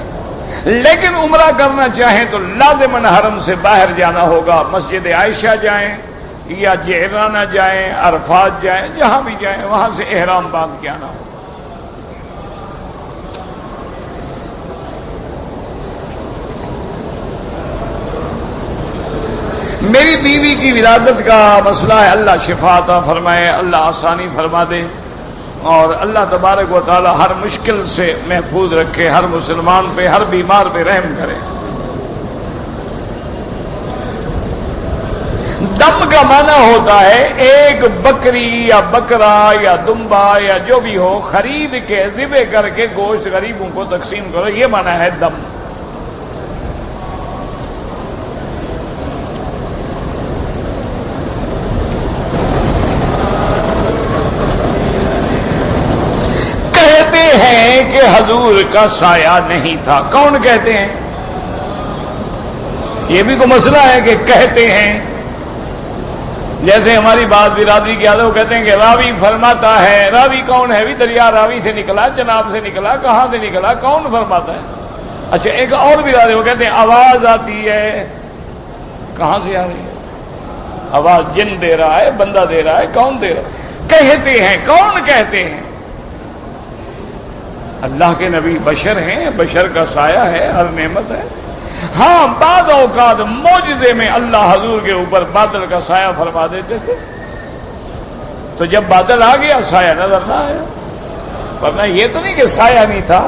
لیکن عمرہ کرنا چاہیں تو لازماً حرم سے باہر جانا ہوگا. مسجد عائشہ جائیں یا جعرانہ جائیں، عرفات جائیں، جہاں بھی جائیں وہاں سے احرام باندھ کے آنا ہوگا. میری بیوی کی ولادت کا مسئلہ ہے، اللہ شفا عطا فرمائے، اللہ آسانی فرما دے، اور اللہ تبارک و تعالی ہر مشکل سے محفوظ رکھے، ہر مسلمان پہ، ہر بیمار پہ رحم کرے. دم کا معنی ہوتا ہے ایک بکری یا بکرا یا دمبا یا جو بھی ہو خرید کے ذبح کر کے گوشت غریبوں کو تقسیم کرو، یہ معنی ہے دم. کہ حضور کا سایہ نہیں تھا. کون کہتے ہیں؟ یہ بھی کوئی مسئلہ ہے کہ کہتے ہیں. جیسے ہماری بات برادری کی عادت، وہ کہتے ہیں کہ راوی فرماتا ہے. راوی کون ہے؟ بھی دریا راوی سے نکلا، چناب سے نکلا، کہاں سے نکلا، کون فرماتا ہے؟ اچھا ایک اور برادری وہ کہتے ہیں آواز آتی ہے. کہاں سے آ رہی ہے آواز؟ جن دے رہا ہے، بندہ دے رہا ہے، کون دے رہا ہے؟ کہتے ہیں. کون کہتے ہیں؟ اللہ کے نبی بشر ہیں، بشر کا سایہ ہے، ہر نعمت ہے. ہاں بعض اوقات معجزے میں اللہ حضور کے اوپر بادل کا سایہ فرما دیتے تھے، تو جب بادل آ گیا سایہ نظر نہ آیا. ورنہ یہ تو نہیں کہ سایہ نہیں تھا.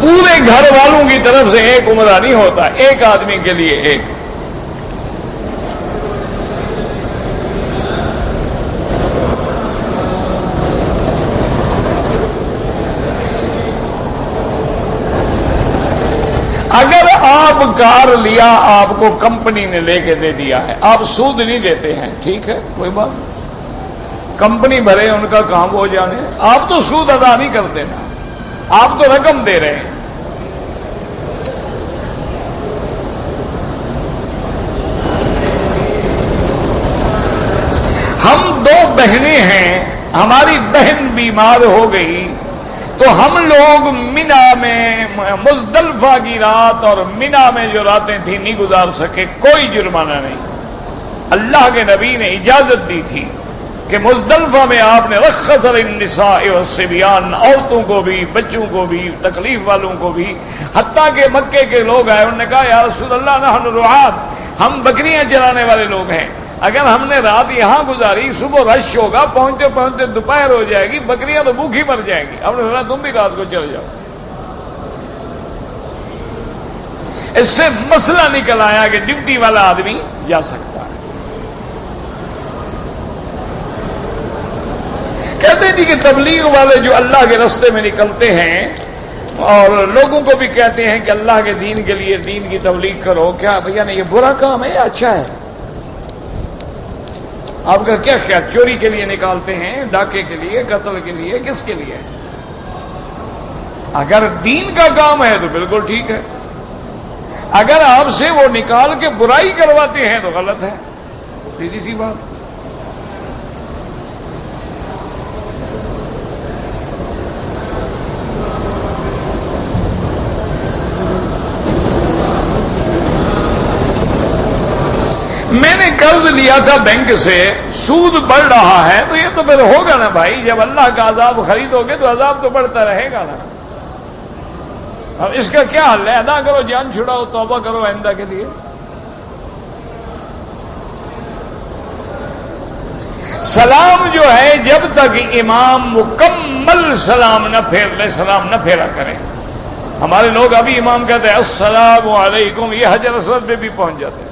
پورے گھر والوں کی طرف سے ایک عمرہ نہیں ہوتا، ایک آدمی کے لیے ایک. اگر آپ کار لیا، آپ کو کمپنی نے لے کے دے دیا ہے، آپ سود نہیں دیتے ہیں، ٹھیک ہے کوئی بات نہیں، کمپنی بھرے ان کا کام ہو جانے. آپ تو سود ادا نہیں کرتے نا، آپ تو رقم دے رہے ہیں. ہم دو بہنیں ہیں، ہماری بہن بیمار ہو گئی تو ہم لوگ منا میں مزدلفہ کی رات اور منا میں جو راتیں تھیں نہیں گزار سکے، کوئی جرمانہ نہیں۔ اللہ کے نبی نے اجازت دی تھی کہ مزدلفہ میں آپ نے رخص للنساء والصبیان، عورتوں کو بھی، بچوں کو بھی، تکلیف والوں کو بھی، حتیٰ کہ مکے کے لوگ آئے، انہوں نے کہا یا رسول اللہ نحن رعاۃ، ہم بکریاں چرانے والے لوگ ہیں، اگر ہم نے رات یہاں گزاری صبح رش ہوگا، پہنچتے پہنچتے دوپہر ہو جائے گی، بکریاں تو بھوکھی مر جائیں گی، ہم نے کہا تم بھی رات کو چل جاؤ۔ اس سے مسئلہ نکل آیا کہ ڈیوٹی والا آدمی جا سکتا ہے۔ کہتے ہیں کہ تبلیغ والے جو اللہ کے راستے میں نکلتے ہیں اور لوگوں کو بھی کہتے ہیں کہ اللہ کے دین کے لیے دین کی تبلیغ کرو، کیا بھیا نہیں یہ برا کام ہے یا اچھا ہے؟ آپ کا کیا خیال؟ چوری کے لیے نکالتے ہیں، ڈاکے کے لیے، قتل کے لیے، کس کے لیے؟ اگر دین کا کام ہے تو بالکل ٹھیک ہے، اگر آپ سے وہ نکال کے برائی کرواتے ہیں تو غلط ہے، سیدھی سی بات۔ میں نے قرض لیا تھا بینک سے، سود بڑھ رہا ہے تو یہ تو پھر ہوگا نا بھائی، جب اللہ کا عذاب خریدوگے تو عذاب تو بڑھتا رہے گا نا۔ اب اس کا کیا حل ہے؟ ادا کرو، جان چھڑاؤ، توبہ کرو آئندہ کے لیے۔ سلام جو ہے جب تک امام مکمل سلام نہ پھیر لے، سلام نہ پھیرا کرے۔ ہمارے لوگ ابھی امام کہتے ہیں السلام علیکم، یہ حجر اسود پہ بھی پہنچ جاتے ہیں،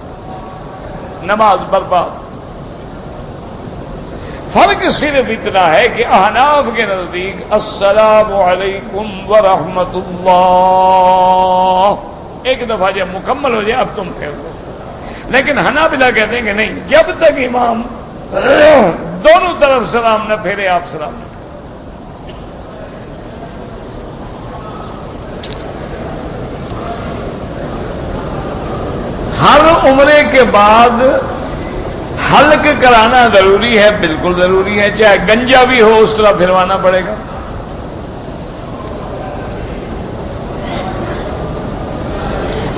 نماز برباد۔ فرق صرف اتنا ہے کہ احناف کے نزدیک السلام علیکم ورحمۃ اللہ ایک دفعہ جب مکمل ہو جائے اب تم پھیر دو، لیکن حنابلہ کہتے ہیں کہ نہیں، جب تک امام دونوں طرف سلام نہ پھیرے آپ سلام نہ۔ ہر عمرے کے بعد حلق کرانا ضروری ہے، بالکل ضروری ہے، چاہے گنجا بھی ہو اس طرح پھروانا پڑے گا۔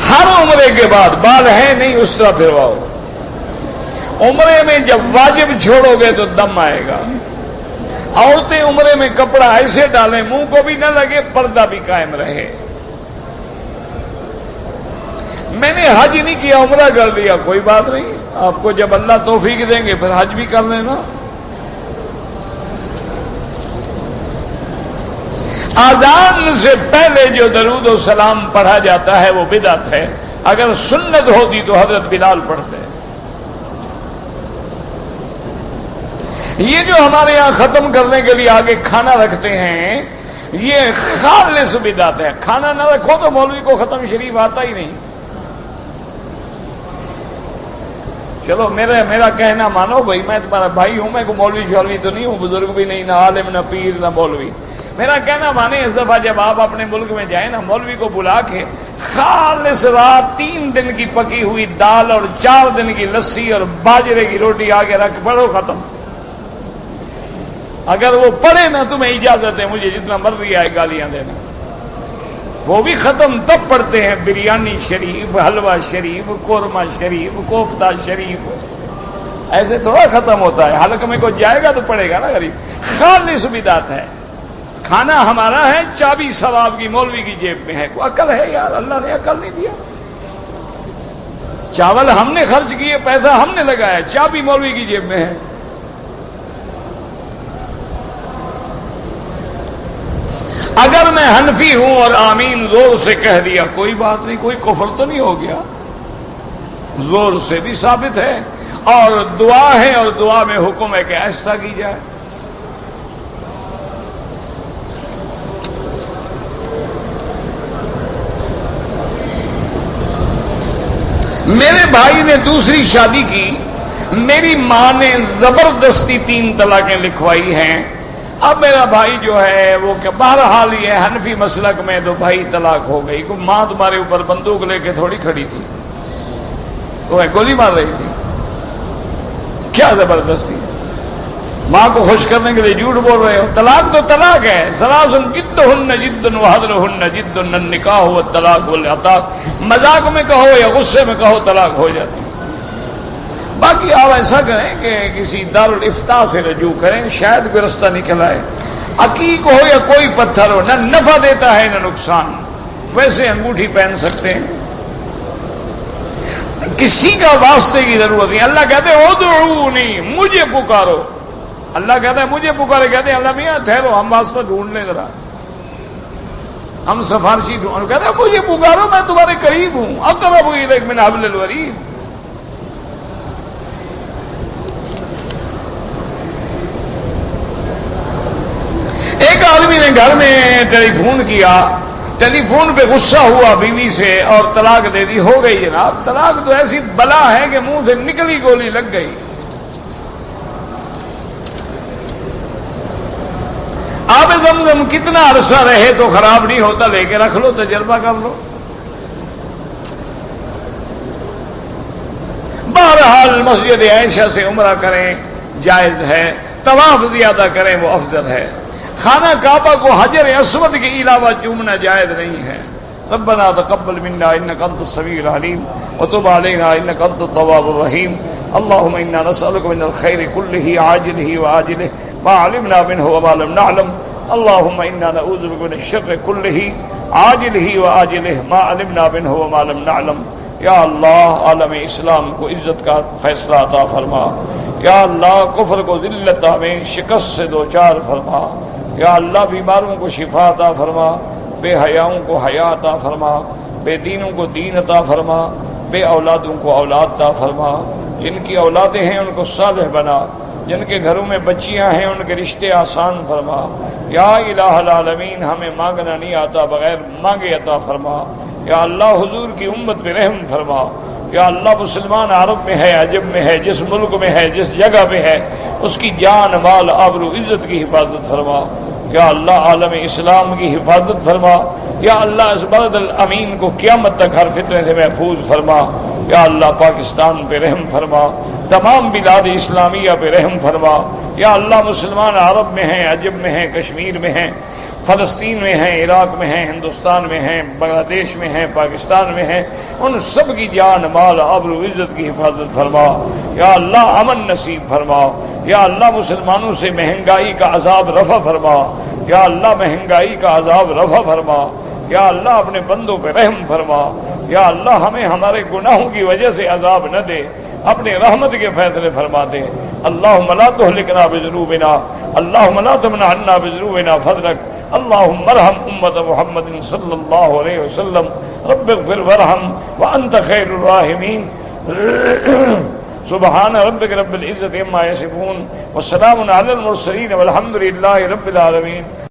ہر عمرے کے بعد بال ہے نہیں اس طرح پھرواؤ۔ عمرے میں جب واجب چھوڑو گے تو دم آئے گا۔ عورتیں عمرے میں کپڑا ایسے ڈالیں منہ کو بھی نہ لگے، پردہ بھی قائم رہے۔ میں نے حج نہیں کیا، عمرہ کر لیا، کوئی بات نہیں، آپ کو جب اللہ توفیق دیں گے پھر حج بھی کر لینا۔ آذان سے پہلے جو درود و سلام پڑھا جاتا ہے وہ بدعت ہے، اگر سنت ہوتی تو حضرت بلال پڑھتے۔ یہ جو ہمارے یہاں ختم کرنے کے لیے آگے کھانا رکھتے ہیں یہ خالص بدعت ہے۔ کھانا نہ رکھو تو مولوی کو ختم شریف آتا ہی نہیں۔ چلو میرا کہنا مانو بھائی، میں تمہارا بھائی ہوں، میں کو مولوی شولوی تو نہیں ہوں، بزرگ بھی نہیں، نہ عالم، نہ پیر، نہ مولوی۔ میرا کہنا مانے اس دفعہ جب آپ اپنے ملک میں جائیں نا، مولوی کو بلا کے خالص رات 3 دن کی پکی ہوئی دال اور 4 دن کی لسی اور باجرے کی روٹی آگے رکھ پڑھو، ختم۔ اگر وہ پڑھے نا تمہیں اجازت ہے مجھے جتنا مرضی آئے گالیاں دینا، وہ بھی ختم تب پڑھتے ہیں بریانی شریف، حلوہ شریف، قورمہ شریف، کوفتہ شریف، ایسے تھوڑا ختم ہوتا ہے۔ حلقہ میں کوئی جائے گا تو پڑھے گا نا غریب۔ خالص بدعت ہے۔ کھانا ہمارا ہے، چابی ثواب کی مولوی کی جیب میں ہے۔ کوئی عقل ہے یار؟ اللہ نے عقل نہیں دیا؟ چاول ہم نے خرچ کیے، پیسہ ہم نے لگایا، چابی مولوی کی جیب میں ہے۔ اگر میں حنفی ہوں اور آمین زور سے کہہ دیا کوئی بات نہیں، کوئی کفر تو نہیں ہو گیا، زور سے بھی ثابت ہے، اور دعا ہے اور دعا میں حکم ہے کہ آہستہ کی جائے۔ میرے بھائی نے دوسری شادی کی، میری ماں نے زبردستی 3 طلاقیں لکھوائی ہیں۔ اب میرا بھائی جو ہے وہ کہ بہرحال یہ حنفی مسلک میں تو بھائی طلاق ہو گئی، کو ماں تمہارے اوپر بندوق لے کے تھوڑی کھڑی تھی، تو گولی مار رہی تھی، کیا زبردستی ہے؟ ماں کو خوش کرنے کے لیے جھوٹ بول رہے ہو. طلاق تو طلاق ہے. سلاسن جدہن جد وحدرہن جد النکاح والطلاق والعتاق. مذاق میں کہو یا غصے میں کہو طلاق ہو جاتی. باقی آپ ایسا کریں کہ کسی دارالافتاء سے رجوع کریں، شاید کوئی رستہ نکل آئے. عقیق ہو یا کوئی پتھر ہو، نہ نفع دیتا ہے نہ نقصان. ویسے انگوٹھی پہن سکتے ہیں، کسی کا واسطے کی ضرورت نہیں. اللہ کہتے ہیں ادعونی، مجھے پکارو. اللہ کہتا ہے مجھے پکارے. کہتے ہیں اللہ میاں ٹھہرو، ہم واسطہ ڈھونڈ لیں ذرا، ہم سفارشی ڈھونڈ. کہتے ہیں مجھے پکارو، میں تمہارے قریب ہوں. اقرب الیک من حبل الورید. ایک آدمی نے گھر میں ٹیلی فون کیا، ٹیلی فون پہ غصہ ہوا بیوی سے اور طلاق دے دی. ہو گئی جناب. طلاق تو ایسی بلا ہے کہ منہ سے نکلی گولی لگ گئی. آب زمزم کتنا عرصہ رہے تو خراب نہیں ہوتا، لے کے رکھ لو، تجربہ کر لو. بہرحال مسجد عائشہ سے عمرہ کریں جائز ہے، طواف زیادہ کریں وہ افضل ہے. خانہ کعبہ کو حجر اسود کے علاوہ چومنا جائز نہیں ہے. ربنا تقبل منا انك انت السميع العليم وتب علينا انك انت التواب الرحيم. اللهم انا نسألك من الخير كله عاجله وآجله ما علمنا منه وما لم نعلم. اللهم انا نعوذ بك من الشر كله عاجله وآجله ما علمنا منه وما لم نعلم. یا اللہ عالم اسلام کو عزت کا فیصلہ عطا فرما. یا اللہ کفر کو ذلت میں شکست سے دوچار فرما. یا اللہ بیماروں کو شفا عطا فرما، بے حیاؤں کو حیا عطا فرما، بے دینوں کو دین عطا فرما، بے اولادوں کو اولاد عطا فرما. جن کی اولادیں ہیں ان کو صالح بنا، جن کے گھروں میں بچیاں ہیں ان کے رشتے آسان فرما. یا الہ العالمین ہمیں مانگنا نہیں آتا، بغیر مانگے عطا فرما. یا اللہ حضور کی امت پہ رحم فرما. یا اللہ مسلمان عرب میں ہے، عجم میں ہے، جس ملک میں ہے، جس جگہ میں ہے، اس کی جان مال آبرو عزت کی حفاظت فرما. یا اللہ عالم اسلام کی حفاظت فرما. یا اللہ اس بلد الامین کو قیامت تک ہر فتنے سے محفوظ فرما. یا اللہ پاکستان پہ رحم فرما، تمام بلاد اسلامیہ پہ رحم فرما. یا اللہ مسلمان عرب میں ہیں، عجم میں ہیں، کشمیر میں ہیں، فلسطین میں ہیں، عراق میں ہیں، ہندوستان میں ہیں، بنگلہ دیش میں ہیں، پاکستان میں ہیں، ان سب کی جان مال آبرو عزت کی حفاظت فرما. یا اللہ امن نصیب فرما. یا اللہ مسلمانوں سے مہنگائی کا عذاب رفع فرما. یا اللہ مہنگائی کا عذاب رفع فرما. یا اللہ اپنے بندوں پہ رحم فرما. یا اللہ ہمیں ہمارے گناہوں کی وجہ سے عذاب نہ دے، اپنے رحمت کے فیصلے فرما دے. اللہم لا تہلکنا بذنوبنا، اللہم لا تمنع عنا بذنوبنا فضلک. اللہم ارحم امت محمد صلی اللہ علیہ وسلم. رب اغفر وارحم وانت خیر الراحمین. سبحان ربک رب العزت عما یصفون وسلام علی المرسلین والحمد للہ رب العالمین.